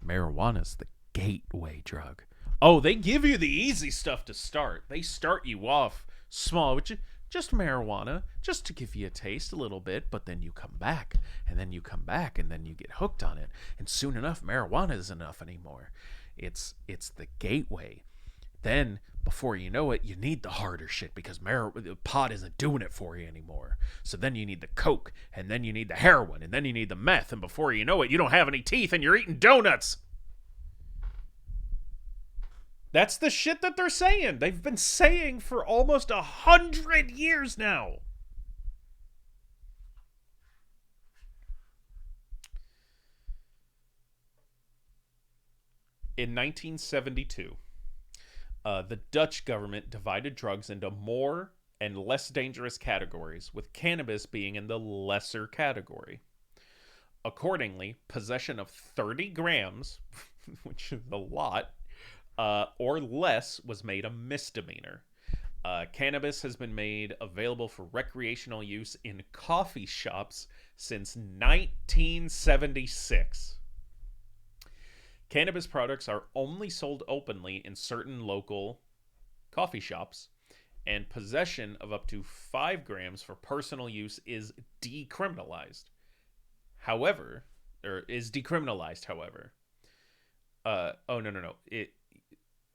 marijuana's the gateway drug. Oh, they give you the easy stuff to start. They start you off small, which just marijuana, just to give you a taste a little bit, but then you come back, and then you come back, and then you get hooked on it, and soon enough, marijuana isn't enough anymore. It's the gateway. Then, before you know it, you need the harder shit because pot isn't doing it for you anymore. So then you need the coke, and then you need the heroin, and then you need the meth, and before you know it, you don't have any teeth, and you're eating donuts. That's the shit that they're saying. They've been saying for almost 100 years now. In 1972, the Dutch government divided drugs into more and less dangerous categories, with cannabis being in the lesser category. Accordingly, possession of 30 grams, which is a lot, or less was made a misdemeanor. Cannabis has been made available for recreational use in coffee shops since 1976. Cannabis products are only sold openly in certain local coffee shops, and possession of up to 5 grams for personal use is decriminalized. However, It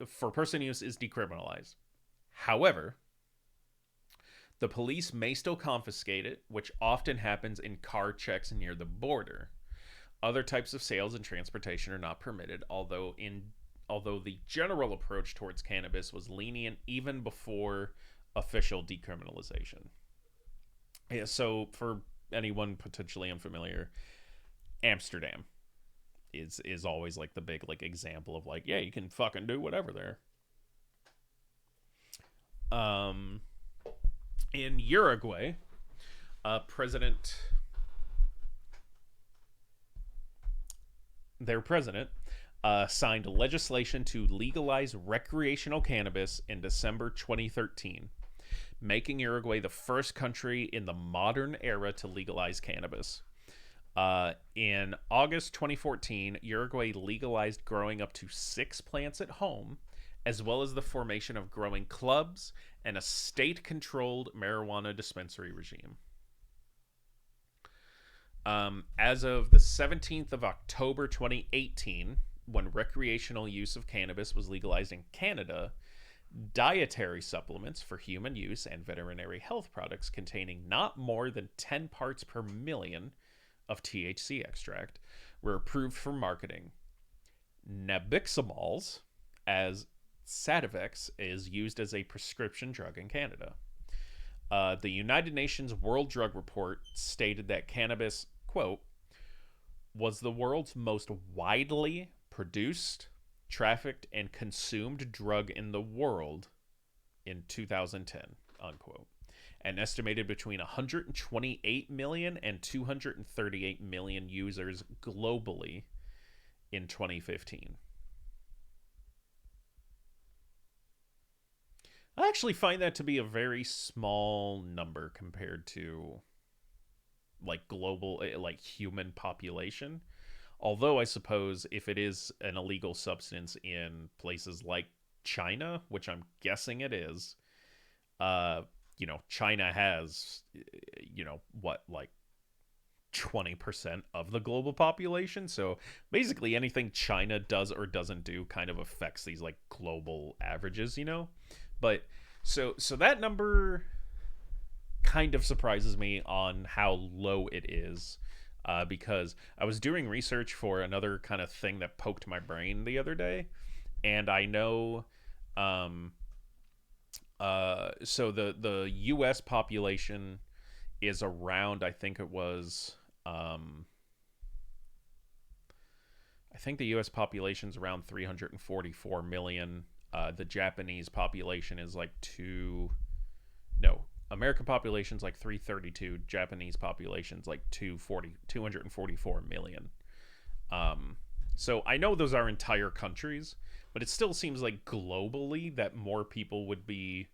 for person use is decriminalized. However, the police may still confiscate it, which often happens in car checks near the border. Other types of sales and transportation are not permitted, although the general approach towards cannabis was lenient even before official decriminalization. Yeah, so for anyone potentially unfamiliar, Amsterdam is always like the big like example of like, yeah, you can fucking do whatever there. In Uruguay, their president signed legislation to legalize recreational cannabis in December 2013, making Uruguay the first country in the modern era to legalize cannabis. In August 2014, Uruguay legalized growing up to 6 plants at home, as well as the formation of growing clubs and a state-controlled marijuana dispensary regime. As of the 17th of October 2018, when recreational use of cannabis was legalized in Canada, dietary supplements for human use and veterinary health products containing not more than 10 parts per million of THC extract were approved for marketing. Nabiximols, as Sativex, is used as a prescription drug in Canada. The United Nations World Drug Report stated that cannabis, quote, was the world's most widely produced, trafficked, and consumed drug in the world in 2010, unquote. And estimated between 128 million and 238 million users globally in 2015. I actually find that to be a very small number compared to like global, like human population. Although I suppose if it is an illegal substance in places like China, which I'm guessing it is, China has, like 20% of the global population. So basically anything China does or doesn't do kind of affects these like global averages, But so that number kind of surprises me on how low it is, because I was doing research for another kind of thing that poked my brain the other day, and I know, so the U.S. population is around, I think the U.S. population's around 344 million. The Japanese population is like American population's like 332. Japanese population's like 244 million. So I know those are entire countries, but it still seems like globally that more people would be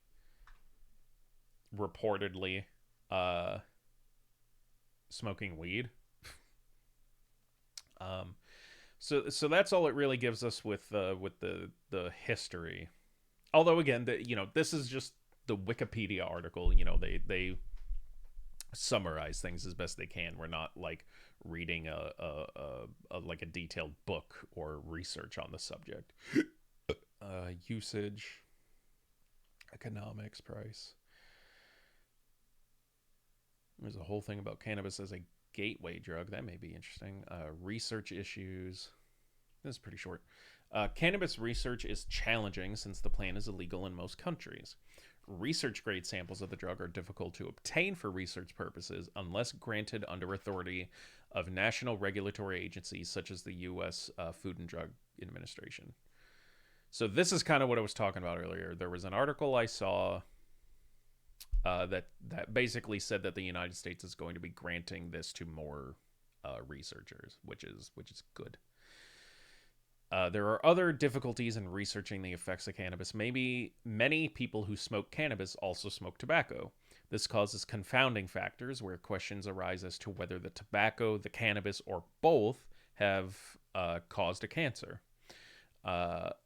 reportedly smoking weed. So that's all it really gives us with the history. Although again, this is just the Wikipedia article. They summarize things as best they can. We're not like reading a detailed book or research on the subject. Usage, economics, price. There's a whole thing about cannabis as a gateway drug. That may be interesting. Research issues. This is pretty short. Cannabis research is challenging since the plant is illegal in most countries. Research-grade samples of the drug are difficult to obtain for research purposes unless granted under authority of national regulatory agencies such as the U.S. Food and Drug Administration. So this is kind of what I was talking about earlier. There was an article I saw that basically said that the United States is going to be granting this to more researchers, which is good. There are other difficulties in researching the effects of cannabis. Maybe many people who smoke cannabis also smoke tobacco. This causes confounding factors where questions arise as to whether the tobacco, the cannabis, or both have caused a cancer.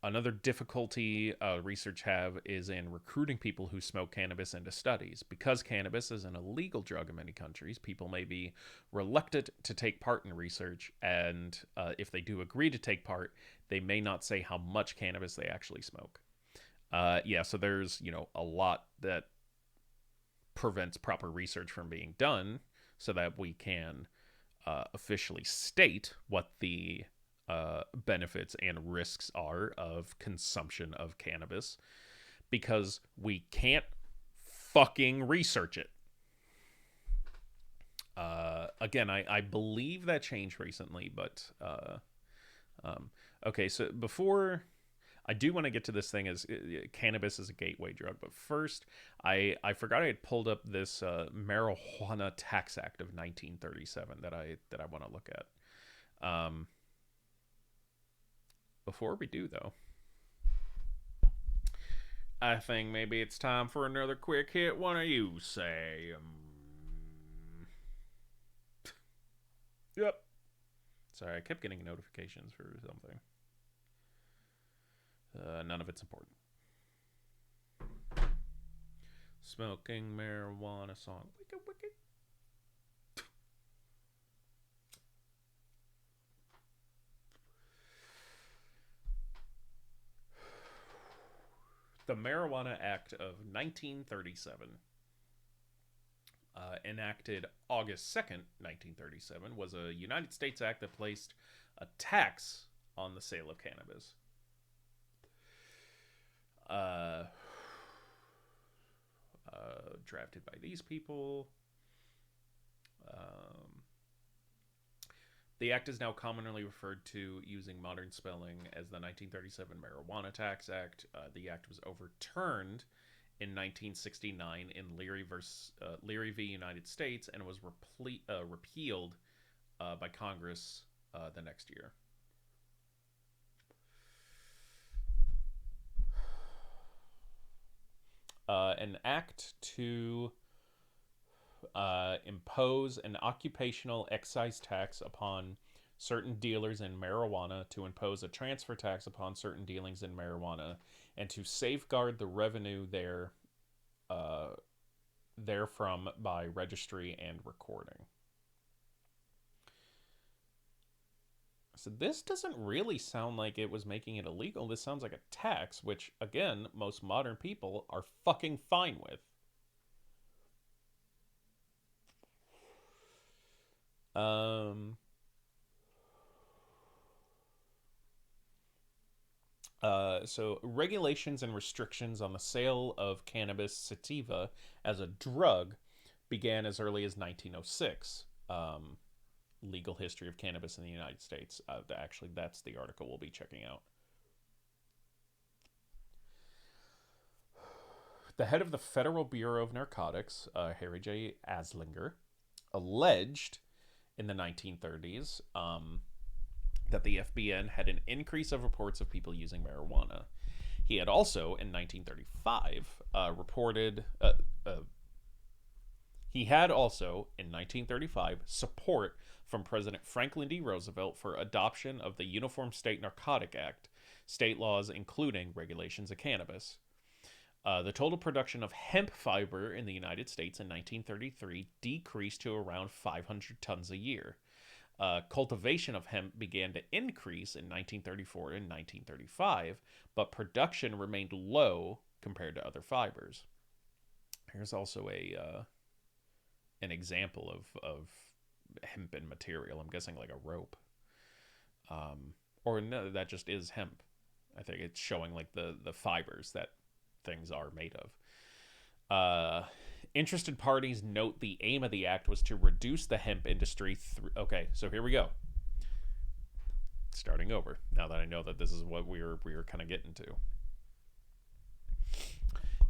Another difficulty research have is in recruiting people who smoke cannabis into studies. Because cannabis is an illegal drug in many countries, people may be reluctant to take part in research, and if they do agree to take part, they may not say how much cannabis they actually smoke. So there's, a lot that prevents proper research from being done so that we can officially state what the benefits and risks are of consumption of cannabis, because we can't fucking research it. Again, I believe that changed recently, but okay, so before I do want to get to this thing as cannabis is a gateway drug, but first I forgot I had pulled up this Marijuana Tax Act of 1937 that I want to look at. Before we do, though, I think maybe it's time for another quick hit. What do you say? Yep. Sorry, I kept getting notifications for something. None of it's important. Smoking marijuana song. Wicked, wicked. The Marijuana Act of 1937, enacted August 2nd, 1937, was a United States act that placed a tax on the sale of cannabis. Drafted by these people. The act is now commonly referred to, using modern spelling, as the 1937 Marijuana Tax Act. The act was overturned in 1969 in Leary v. United States and was repealed by Congress the next year. An act to impose an occupational excise tax upon certain dealers in marijuana, to impose a transfer tax upon certain dealings in marijuana, and to safeguard the revenue therefrom by registry and recording. So this doesn't really sound like it was making it illegal. This sounds like a tax, which, again, most modern people are fucking fine with. So regulations and restrictions on the sale of cannabis sativa as a drug began as early as 1906. Legal History of Cannabis in the United States. Actually, that's the article we'll be checking out. The head of the Federal Bureau of Narcotics, Harry J. Aslinger, alleged in the 1930s that the FBN had an increase of reports of people using marijuana. He had also, in 1935, support from President Franklin D. Roosevelt for adoption of the Uniform State Narcotic Act, state laws including regulations of cannabis. The total production of hemp fiber in the United States in 1933 decreased to around 500 tons a year. Cultivation of hemp began to increase in 1934 and 1935, but production remained low compared to other fibers. Here's also an example of hempen material. I'm guessing like a rope. Or no, that just is hemp. I think it's showing like the fibers that things are made of. Interested parties note the aim of the act was to reduce the hemp industry through. Okay, so here we go. Starting over. Now that I know that this is what we were kind of getting to.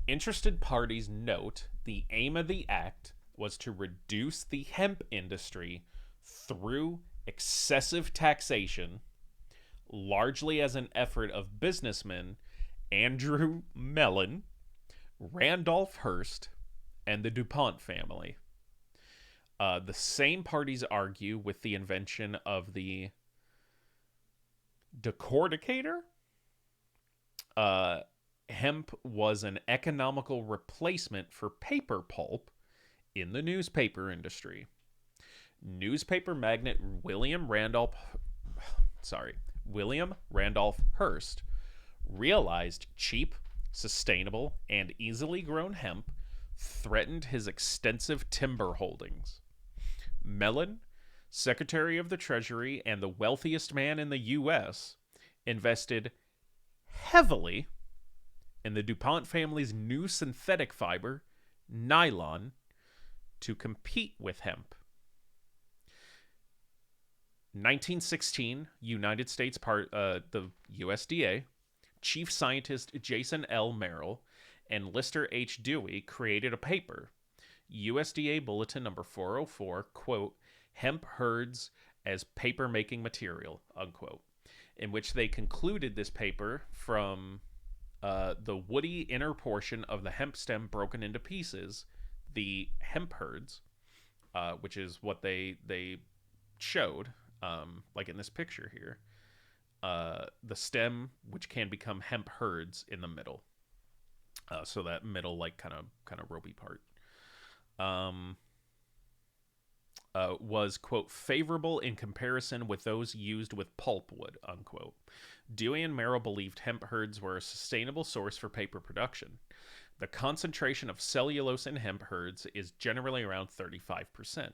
Interested parties note the aim of the act was to reduce the hemp industry through excessive taxation, largely as an effort of businessmen Andrew Mellon, Randolph Hearst, and the DuPont family. The same parties argue with the invention of the decorticator. Hemp was an economical replacement for paper pulp in the newspaper industry. Newspaper magnate William Randolph Hearst realized cheap, sustainable, and easily grown hemp threatened his extensive timber holdings. Mellon, Secretary of the Treasury and the wealthiest man in the U.S., invested heavily in the DuPont family's new synthetic fiber, nylon, to compete with hemp. 1916, United States the USDA, Chief Scientist Jason L. Merrill and Lister H. Dewey created a paper, USDA Bulletin Number 404, quote, hemp herds as paper-making material, unquote, in which they concluded this paper from the woody inner portion of the hemp stem broken into pieces, the hemp herds, which is what they showed, like in this picture here, the stem, which can become hemp herds in the middle. So that middle, like, kind of ropey part, was, quote, favorable in comparison with those used with pulpwood, unquote. Dewey and Merrill believed hemp herds were a sustainable source for paper production. The concentration of cellulose in hemp herds is generally around 35%.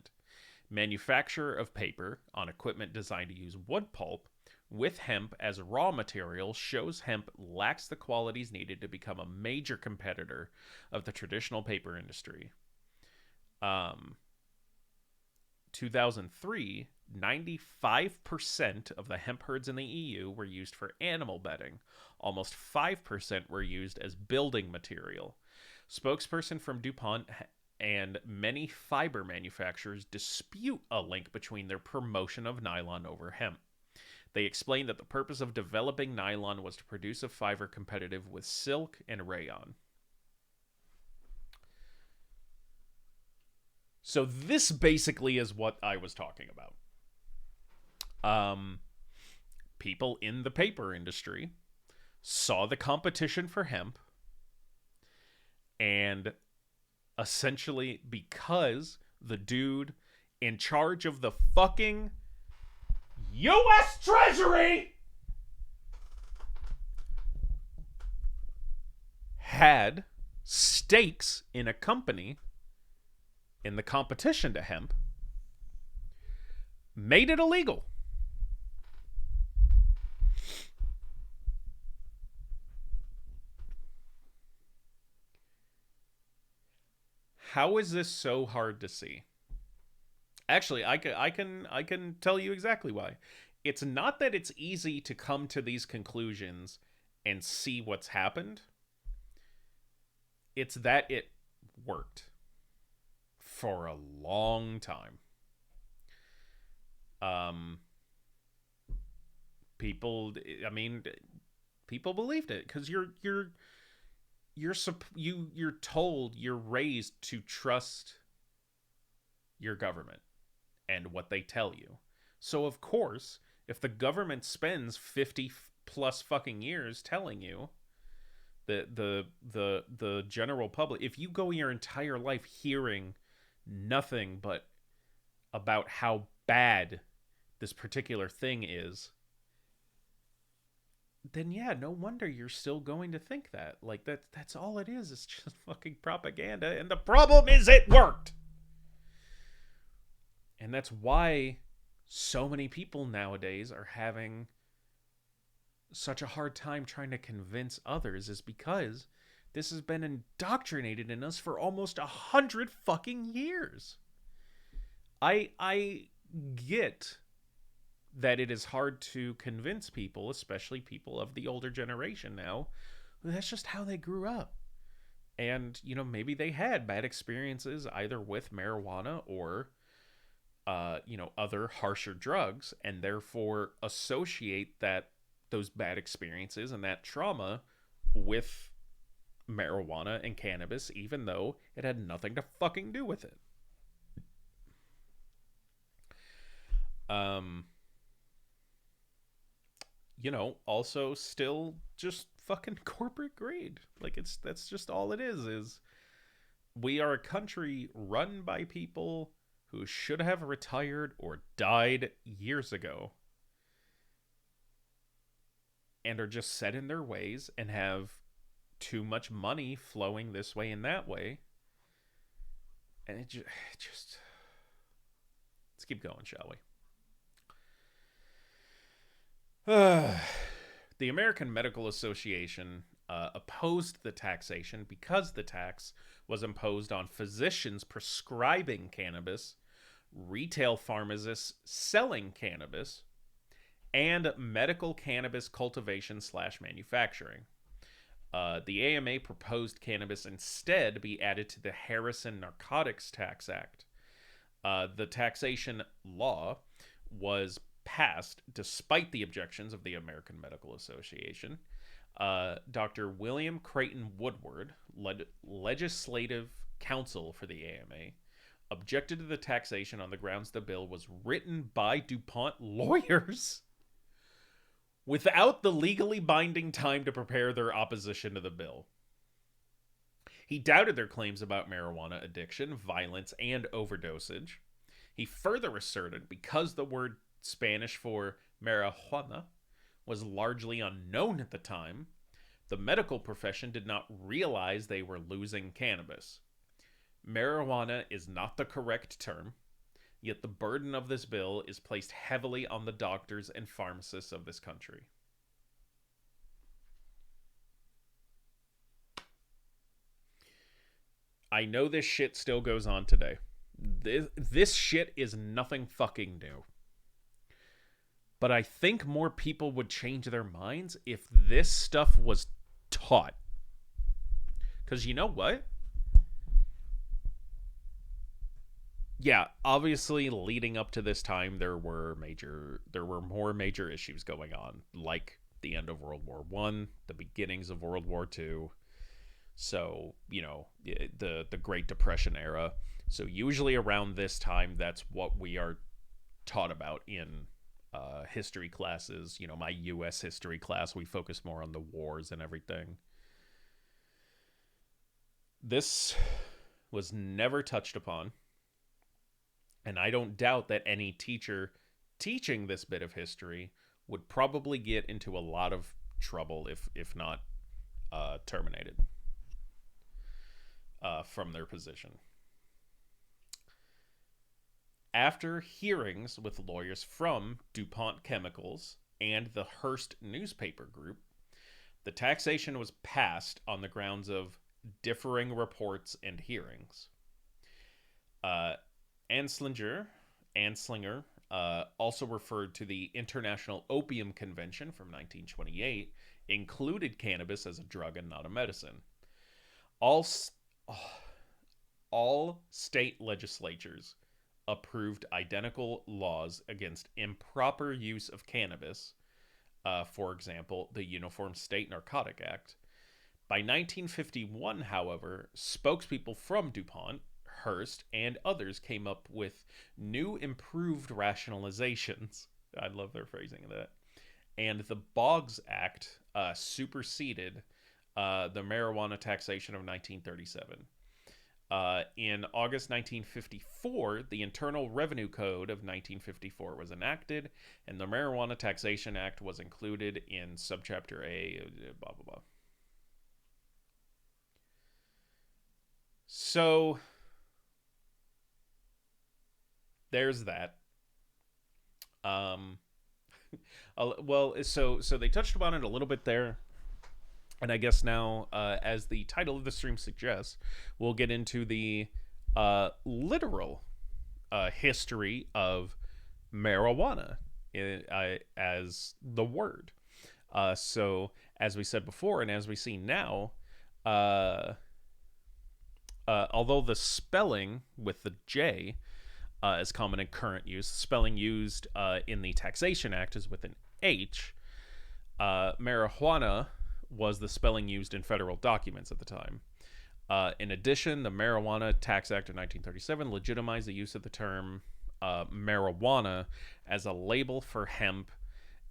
Manufacture of paper on equipment designed to use wood pulp with hemp as raw material shows hemp lacks the qualities needed to become a major competitor of the traditional paper industry. 2003, 95% of the hemp herds in the EU were used for animal bedding. Almost 5% were used as building material. Spokesperson from DuPont and many fiber manufacturers dispute a link between their promotion of nylon over hemp. They explained that the purpose of developing nylon was to produce a fiber competitive with silk and rayon. So this basically is what I was talking about. People in the paper industry saw the competition for hemp, and essentially, because the dude in charge of the fucking U.S. Treasury had stakes in a company in the competition to hemp, made it illegal. How is this so hard to see? Actually, I can tell you exactly why. It's not that it's easy to come to these conclusions and see what's happened. It's that it worked for a long time. People believed it because you're told, you're raised to trust your government and what they tell you. So of course, if the government spends 50 plus fucking years telling you that the general public, if you go your entire life hearing nothing but about how bad this particular thing is, then yeah, no wonder you're still going to think that. Like, that's all it is. It's just fucking propaganda. And the problem is it worked. And that's why so many people nowadays are having such a hard time trying to convince others is because this has been indoctrinated in us for almost 100 fucking years. I get that it is hard to convince people, especially people of the older generation now, that's just how they grew up. And, maybe they had bad experiences either with marijuana or, other harsher drugs, and therefore associate those bad experiences and that trauma with marijuana and cannabis, even though it had nothing to fucking do with it. Also still just fucking corporate greed. Like, that's just all it is we are a country run by people who should have retired or died years ago and are just set in their ways and have too much money flowing this way and that way. And it just let's keep going, shall we? The American Medical Association opposed the taxation because the tax was imposed on physicians prescribing cannabis, retail pharmacists selling cannabis, and medical cannabis cultivation / manufacturing. The AMA proposed cannabis instead be added to the Harrison Narcotics Tax Act. The taxation law was passed despite the objections of the American Medical Association. Dr. William Creighton Woodward, legislative counsel for the AMA, objected to the taxation on the grounds the bill was written by DuPont lawyers without the legally binding time to prepare their opposition to the bill. He doubted their claims about marijuana addiction, violence, and overdosage. He further asserted because the word Spanish for marijuana was largely unknown at the time, the medical profession did not realize they were losing cannabis. Marijuana is not the correct term, yet the burden of this bill is placed heavily on the doctors and pharmacists of this country. I know this shit still goes on today. This shit is nothing fucking new. But I think more people would change their minds if this stuff was taught. Because you know what? Yeah, obviously leading up to this time there were more major issues going on, like the end of World War I, the beginnings of World War II. So, the Great Depression era. So usually around this time, that's what we are taught about in history classes. My U.S. history class, we focus more on the wars and everything. This was never touched upon. And I don't doubt that any teacher teaching this bit of history would probably get into a lot of trouble if not terminated from their position. After hearings with lawyers from DuPont Chemicals and the Hearst newspaper group, the taxation was passed on the grounds of differing reports and hearings. Anslinger also referred to the International Opium Convention from 1928, included cannabis as a drug and not a medicine. All state legislatures approved identical laws against improper use of cannabis, for example, the Uniform State Narcotic Act. By 1951, however, spokespeople from DuPont, Hearst, and others came up with new improved rationalizations. I love their phrasing of that. And the Boggs Act superseded the marijuana taxation of 1937. In August 1954, the Internal Revenue Code of 1954 was enacted, and the Marijuana Taxation Act was included in Subchapter A, blah, blah, blah. So, there's that. Well, so they touched upon it a little bit there, and I guess now, as the title of the stream suggests, we'll get into the literal history of marijuana as the word. So, as we said before, and as we see now, although the spelling with the J is common in current use, the spelling used in the Taxation Act is with an H. Marijuana was the spelling used in federal documents at the time. In addition, the Marijuana Tax Act of 1937 legitimized the use of the term marijuana as a label for hemp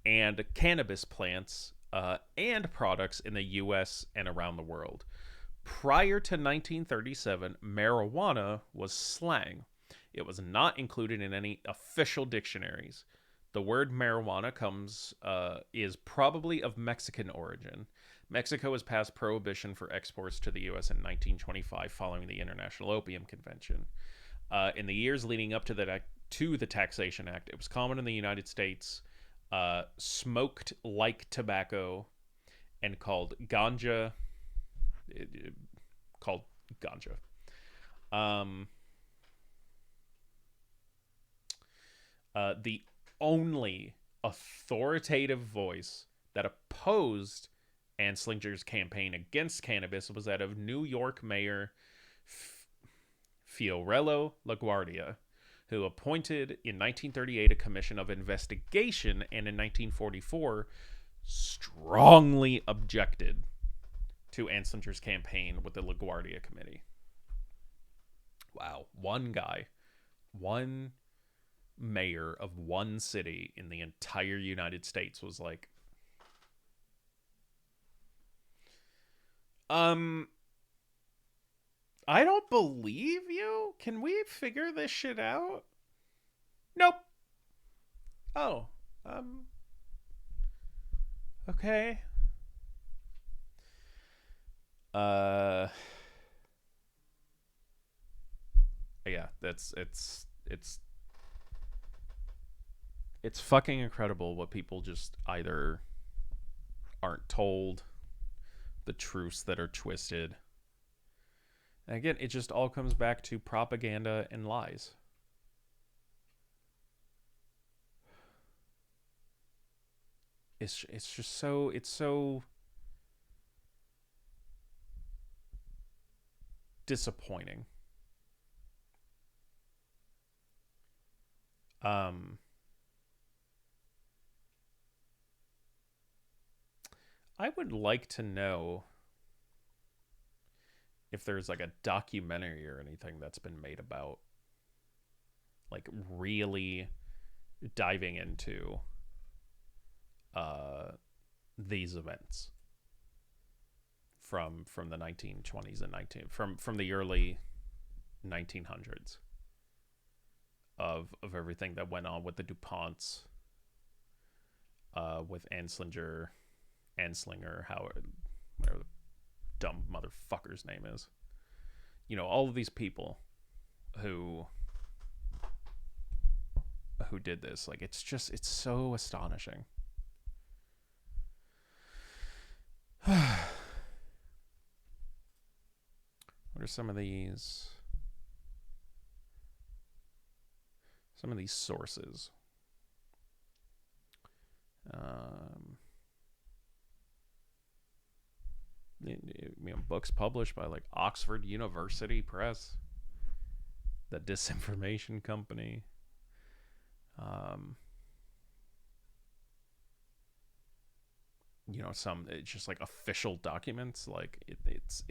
and cannabis plants and products in the U.S. and around the world. Prior to 1937, marijuana was slang. It was not included in any official dictionaries. The word marijuana is probably of Mexican origin. Mexico has passed prohibition for exports to the U.S. in 1925 following the International Opium Convention. In the years leading up to the Taxation Act, it was common in the United States, smoked like tobacco, and called ganja. The only authoritative voice that opposed Anslinger's campaign against cannabis was that of New York Mayor Fiorello LaGuardia, who appointed in 1938 a commission of investigation and in 1944 strongly objected to Anslinger's campaign with the LaGuardia Committee. Wow. One guy, one mayor of one city in the entire United States was like, I don't believe you. Can we figure this shit out? Nope. Oh, okay. Yeah, it's fucking incredible what people just either aren't told, the truths that are twisted. And again, it just all comes back to propaganda and lies. It's just so disappointing. I would like to know if there's like a documentary or anything that's been made about like really diving into these events from the 1920s and from the early 1900s of everything that went on with the DuPonts, with Anslinger, whatever the dumb motherfucker's name is. You know, all of these people who did this. Like, it's so astonishing. What are some of these sources? Books published by like Oxford University Press, the Disinformation Company. Some it's just like official documents. Like it's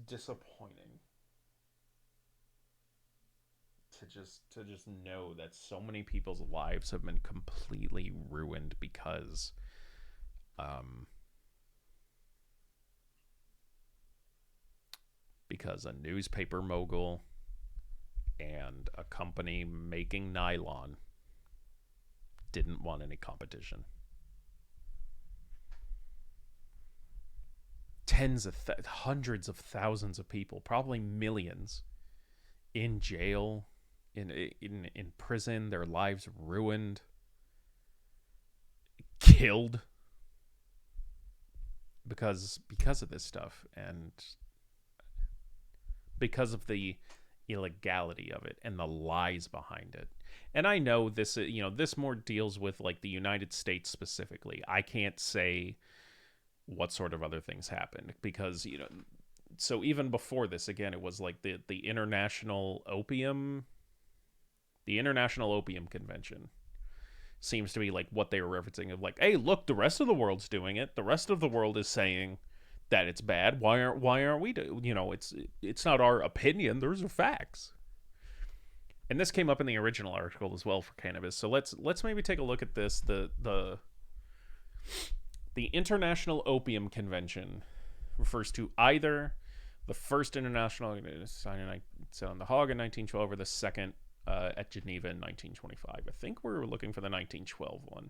disappointing to just know that so many people's lives have been completely ruined because a newspaper mogul and a company making nylon didn't want any competition. Hundreds of thousands of people, probably millions, in jail in prison, their lives ruined, killed because of this stuff, and because of the illegality of it and the lies behind it. And I know this, this more deals with like the United States specifically. I can't say what sort of other things happened because, so even before this, again, it was like the International Opium Convention seems to be like what they were referencing of like, hey, look, the rest of the world's doing it. The rest of the world is saying that it's bad. Why aren't we it's not our opinion. Those are facts. And this came up in the original article as well for cannabis. So let's maybe take a look at this. The International Opium Convention refers to either the first international signed in The Hague in 1912 or the second at Geneva in 1925. I think we're looking for the 1912 one.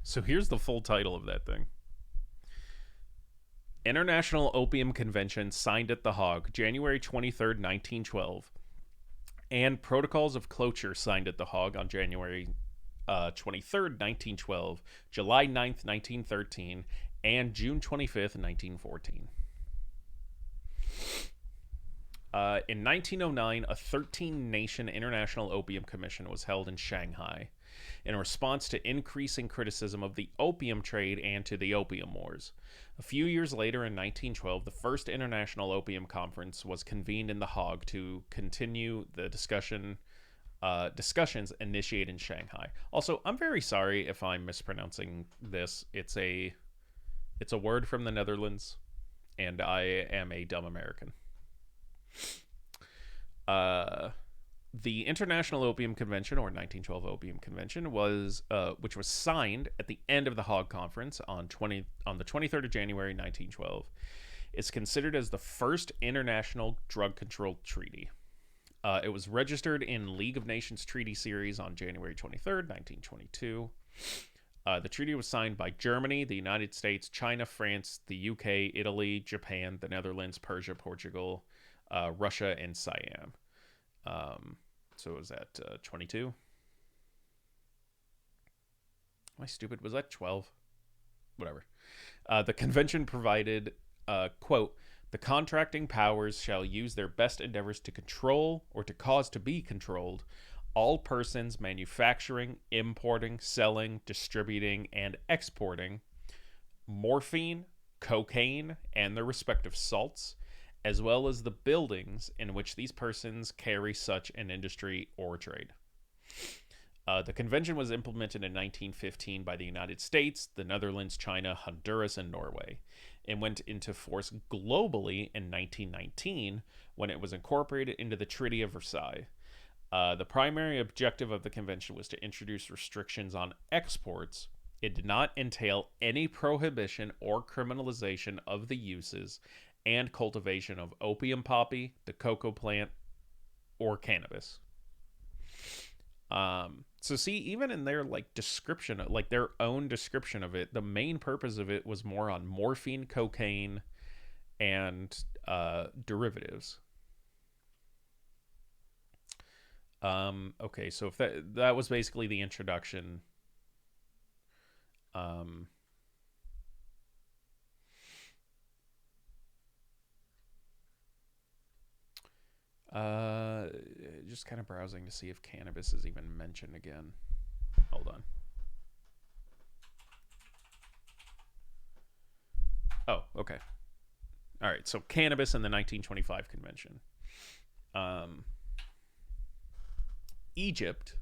So here's the full title of that thing. International Opium Convention signed at The Hague, January 23rd, 1912. And Protocols of Cloture signed at The Hague on January 23rd, 1912, July 9th, 1913, and June 25th, 1914. In 1909, a 13-nation International Opium Commission was held in Shanghai in response to increasing criticism of the opium trade and to the Opium Wars. A few years later, in 1912, the first International Opium Conference was convened in The Hague to continue the discussions initiated in Shanghai. Also, I'm very sorry if I'm mispronouncing this. It's a word from the Netherlands, and I am a dumb American. The International Opium Convention, or 1912 Opium Convention, was which was signed at the end of the Hague Conference on the 23rd of January 1912. It's considered as the first international drug control treaty. It was registered in League of Nations Treaty Series on January 23rd, 1922. The treaty was signed by Germany, the United States, China, France, the UK, Italy, Japan, the Netherlands, Persia, Portugal, Russia, and Siam. So was that 22? Am I stupid? Was that 12? Whatever. The convention provided, quote, the contracting powers shall use their best endeavors to control or to cause to be controlled all persons manufacturing, importing, selling, distributing, and exporting morphine, cocaine, and their respective salts, as well as the buildings in which these persons carry such an industry or trade. The convention was implemented in 1915 by the United States, the Netherlands, China, Honduras, and Norway, and went into force globally in 1919 when it was incorporated into the Treaty of Versailles. The primary objective of the convention was to introduce restrictions on exports. It did not entail any prohibition or criminalization of the uses and cultivation of opium poppy, the cocoa plant, or cannabis. So see, even in their description, their own description of it, the main purpose of it was more on morphine, cocaine, and derivatives. Okay, so if that was basically the introduction. Just kind of browsing to see if cannabis is even mentioned again. Hold on. Oh, okay. All right, so cannabis in the 1925 convention. Egypt,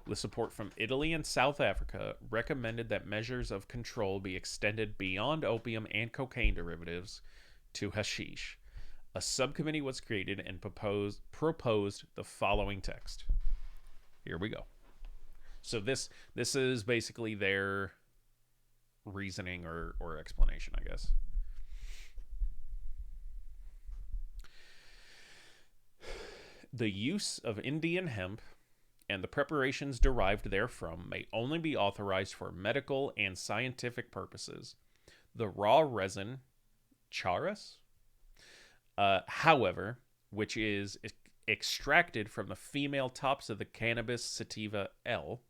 with support from Italy and South Africa, recommended that measures of control be extended beyond opium and cocaine derivatives to hashish. A subcommittee was created and proposed the following text. Here we go. So this is basically their reasoning or explanation, I guess. The use of Indian hemp and the preparations derived therefrom may only be authorized for medical and scientific purposes. The raw resin, charas, however, which is extracted from the female tops of the cannabis sativa L,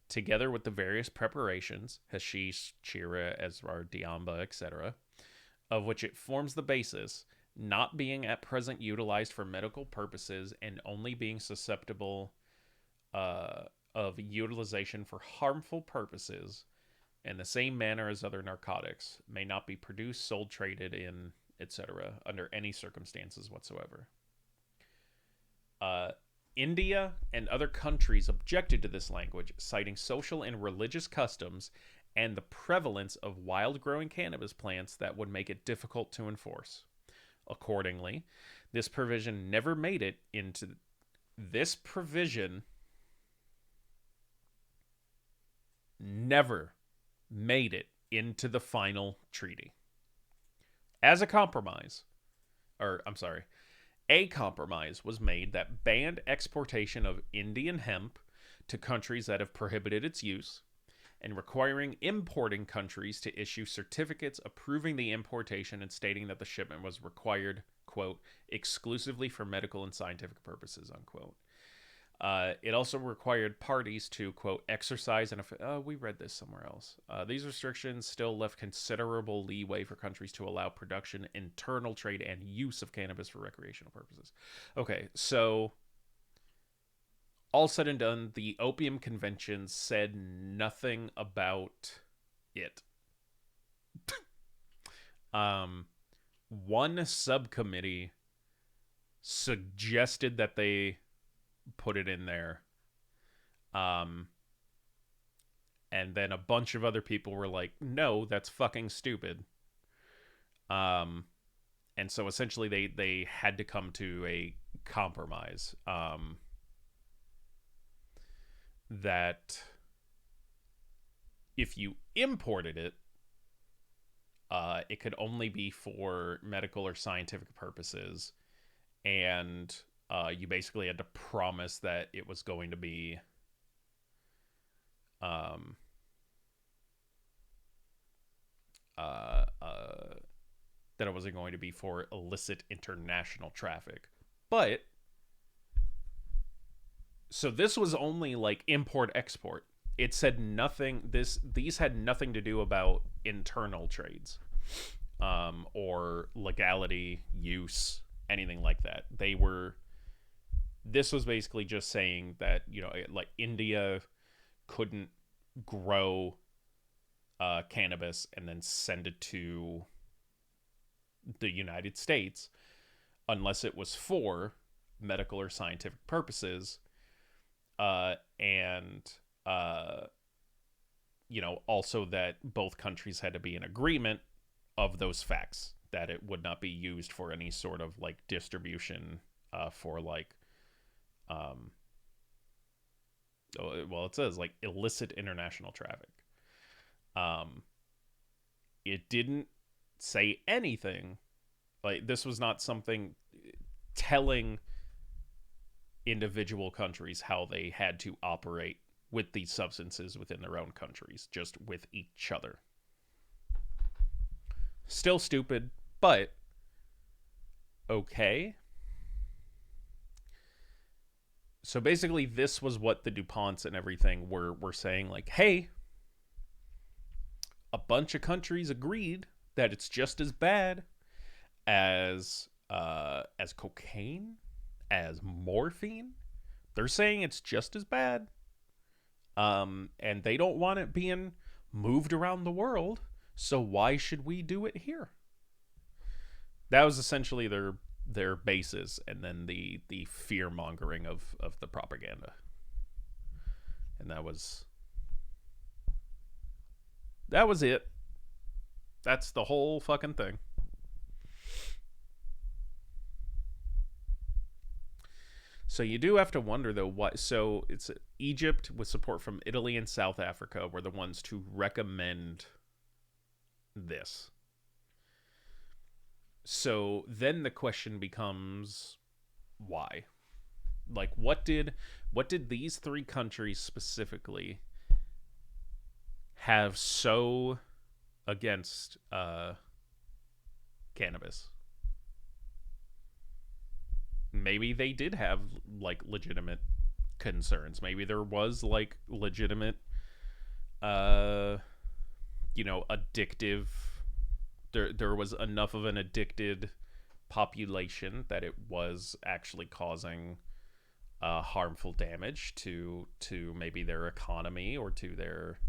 together with the various preparations, hashish, chira, esrar, diamba, etc., of which it forms the basis, not being at present utilized for medical purposes and only being susceptible of utilization for harmful purposes in the same manner as other narcotics, may not be produced, sold, traded in, etc., under any circumstances whatsoever. India and other countries objected to this language, citing social and religious customs and the prevalence of wild-growing cannabis plants that would make it difficult to enforce. Accordingly, this provision never made it into the final treaty. As a compromise, a compromise was made that banned exportation of Indian hemp to countries that have prohibited its use, and requiring importing countries to issue certificates approving the importation and stating that the shipment was required, quote, exclusively for medical and scientific purposes, unquote. It also required parties to, quote, exercise and... we read this somewhere else. These restrictions still left considerable leeway for countries to allow production, internal trade, and use of cannabis for recreational purposes. Okay, so... all said and done, the Opium Convention said nothing about it. One subcommittee suggested that they put it in there. And then a bunch of other people were like, no, that's fucking stupid. And so essentially they had to come to a compromise. That if you imported it, it could only be for medical or scientific purposes, and you basically had to promise that it was going to be that it wasn't going to be for illicit international traffic. But so this was only like import export. It said nothing. These had nothing to do about internal trades, or legality, use, anything like that. This was basically just saying that, you know, like India couldn't grow cannabis and then send it to the United States unless it was for medical or scientific purposes. You know, also that both countries had to be in agreement of those facts, that it would not be used for any sort of like distribution, for like, well, it says like illicit international traffic. It didn't say anything. Like, this was not something telling individual countries how they had to operate with these substances within their own countries, just with each other. Still stupid, but okay. So basically this was what the DuPonts and everything were saying, like, hey, a bunch of countries agreed that it's just as bad as cocaine, as morphine. They're saying it's just as bad. And they don't want it being moved around the world, so why should we do it here? That was essentially their basis, and then the fear-mongering of the propaganda. And that was it. That's the whole fucking thing. So you do have to wonder, though, what... So it's Egypt, with support from Italy and South Africa, were the ones to recommend this. So then the question becomes, why? Like, what did these three countries specifically have so against cannabis? Maybe they did have like legitimate concerns. Maybe there was like legitimate addictive, there was enough of an addicted population that it was actually causing harmful damage to maybe their economy or to their,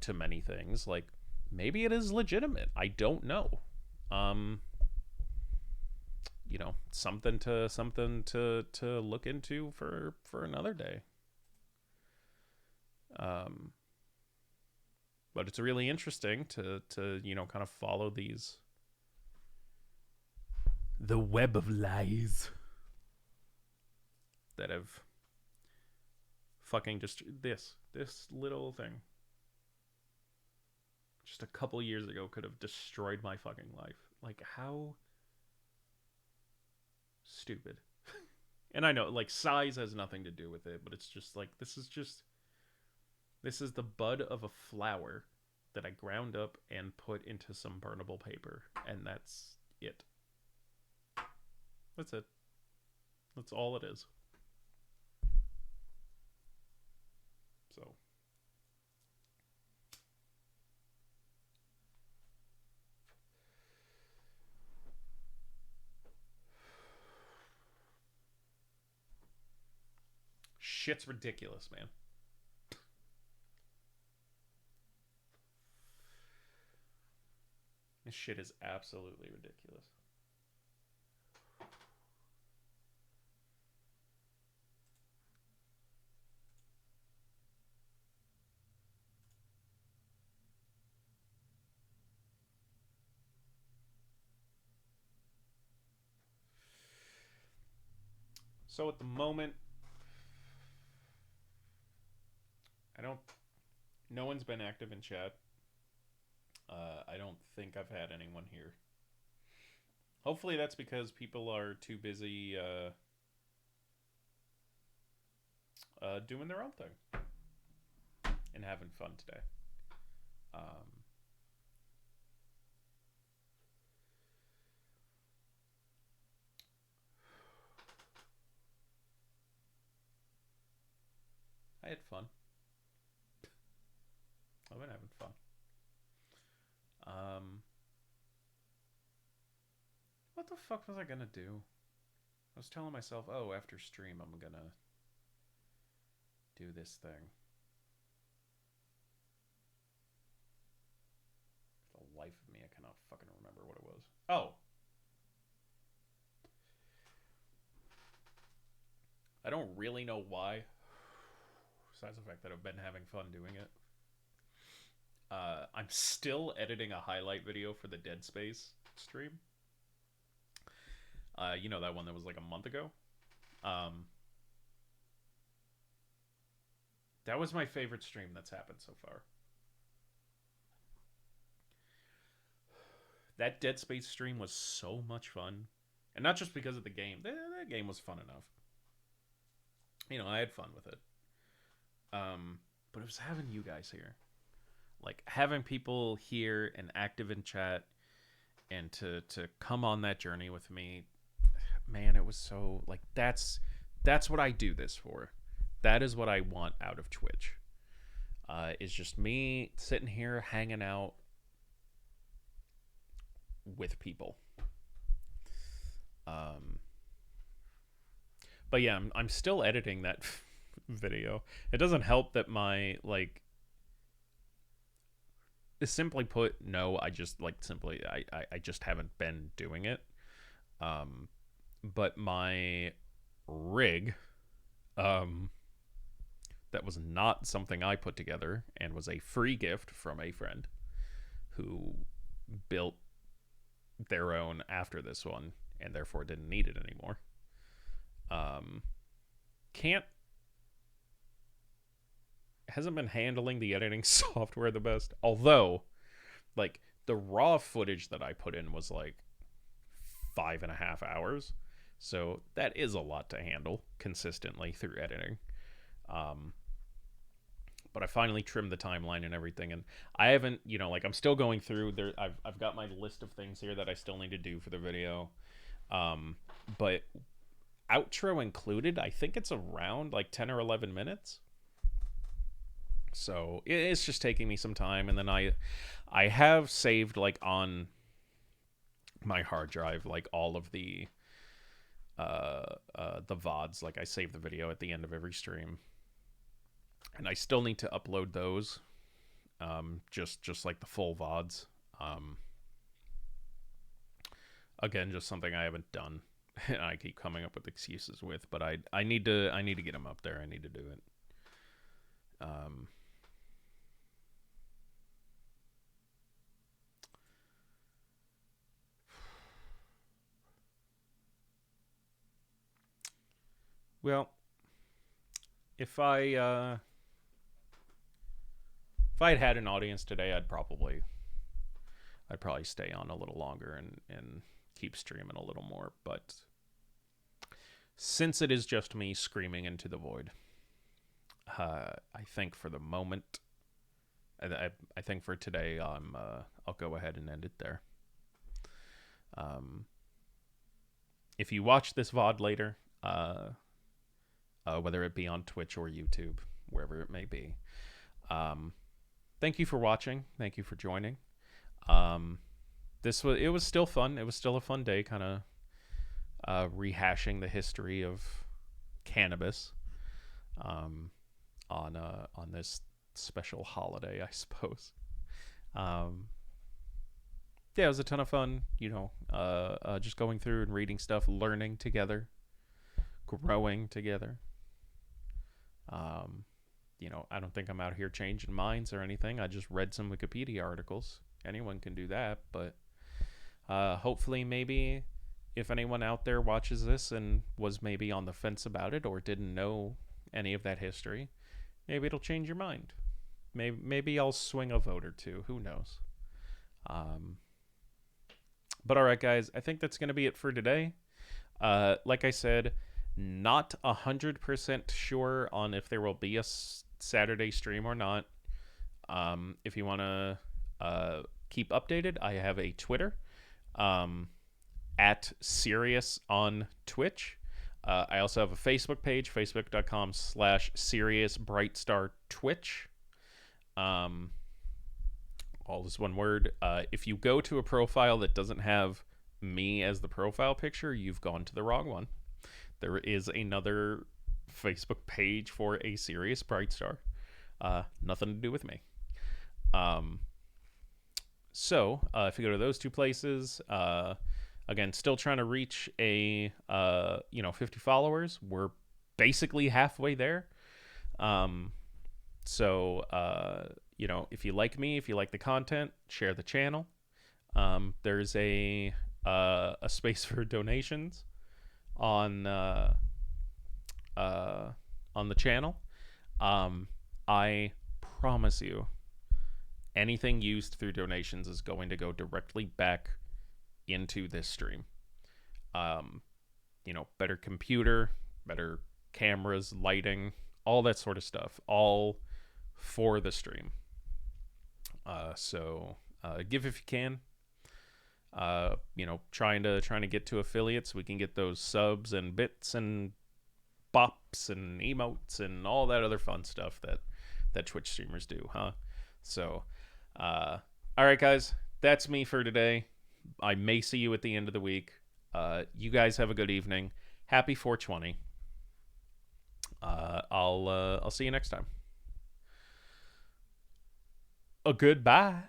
to many things. Like, maybe it is legitimate. I don't know. Something to look into for another day. But it's really interesting to kind of follow the web of lies that have fucking just this little thing just a couple years ago could have destroyed my fucking life. Like, how stupid. And I know, like, size has nothing to do with it, but it's just like, this is the bud of a flower that I ground up and put into some burnable paper, and that's it. That's it. That's all it is. So shit's ridiculous, man. This shit is absolutely ridiculous. So at the moment, no one's been active in chat. I don't think I've had anyone here. Hopefully that's because people are too busy doing their own thing and having fun today. I had fun. I've been having fun. What the fuck was I gonna do? I was telling myself, oh, after stream, I'm gonna do this thing. For the life of me, I cannot fucking remember what it was. Oh! I don't really know why, besides the fact that I've been having fun doing it. I'm still editing a highlight video for the Dead Space stream. That one that was like a month ago. That was my favorite stream that's happened so far. That Dead Space stream was so much fun. And not just because of the game. That game was fun enough. I had fun with it. But it was having you guys here. Like, having people here and active in chat and to come on that journey with me. Man, it was so, like, that's what I do this for. That is what I want out of Twitch. Is just me sitting here hanging out with people. But yeah, I'm still editing that video. It doesn't help that my, like, simply put, no, I just, like, simply, I just haven't been doing it. But my rig, that was not something I put together and was a free gift from a friend who built their own after this one and therefore didn't need it anymore. Hasn't been handling the editing software the best. Although, like, the raw footage that I put in was like 5.5 hours. So that is a lot to handle consistently through editing. But I finally trimmed the timeline and everything, and I haven't, like, I'm still going through there. I've got my list of things here that I still need to do for the video. But outro included, I think it's around like 10 or 11 minutes. So it's just taking me some time, and then I have saved, like, on my hard drive, like, all of the VODs. Like, I save the video at the end of every stream, and I still need to upload those, just like the full VODs. Again, just something I haven't done, and I keep coming up with excuses with. But I need to get them up there. I need to do it. Well, if I'd had an audience today, I'd probably stay on a little longer and keep streaming a little more. But since it is just me screaming into the void, I think for the moment, I think for today, I'll go ahead and end it there. If you watch this VOD later, whether it be on Twitch or YouTube, wherever it may be, thank you for watching. Thank you for joining. It was still fun. It was still a fun day, kind of rehashing the history of cannabis on this special holiday, I suppose. Yeah, it was a ton of fun. Just going through and reading stuff, learning together, growing together. I don't think I'm out here changing minds or anything. I just read some Wikipedia articles. Anyone can do that, but hopefully maybe if anyone out there watches this and was maybe on the fence about it or didn't know any of that history, maybe it'll change your mind. Maybe I'll swing a vote or two. Who knows? But all right, guys, I think that's going to be it for today. Like I said, not 100% sure on if there will be a Saturday stream or not. If you want to keep updated, I have a Twitter at Sirius on Twitch. I also have a Facebook page, facebook.com/SiriusBrightStarTwitch. All is one word. If you go to a profile that doesn't have me as the profile picture, you've gone to the wrong one. There is another Facebook page for a Sirius Brightstar. Nothing to do with me. So if you go to those two places, again, still trying to reach a 50 followers. We're basically halfway there. So if you like me, if you like the content, share the channel. There's a space for donations on the channel. I promise you, anything used through donations is going to go directly back into this stream. Better computer, better cameras, lighting, all that sort of stuff, all for the stream. So give if you can. Trying to get to affiliates. We can get those subs and bits and bops and emotes and all that other fun stuff that Twitch streamers do, huh? So, all right, guys, that's me for today. I may see you at the end of the week. You guys have a good evening. Happy 420. I'll see you next time. A goodbye.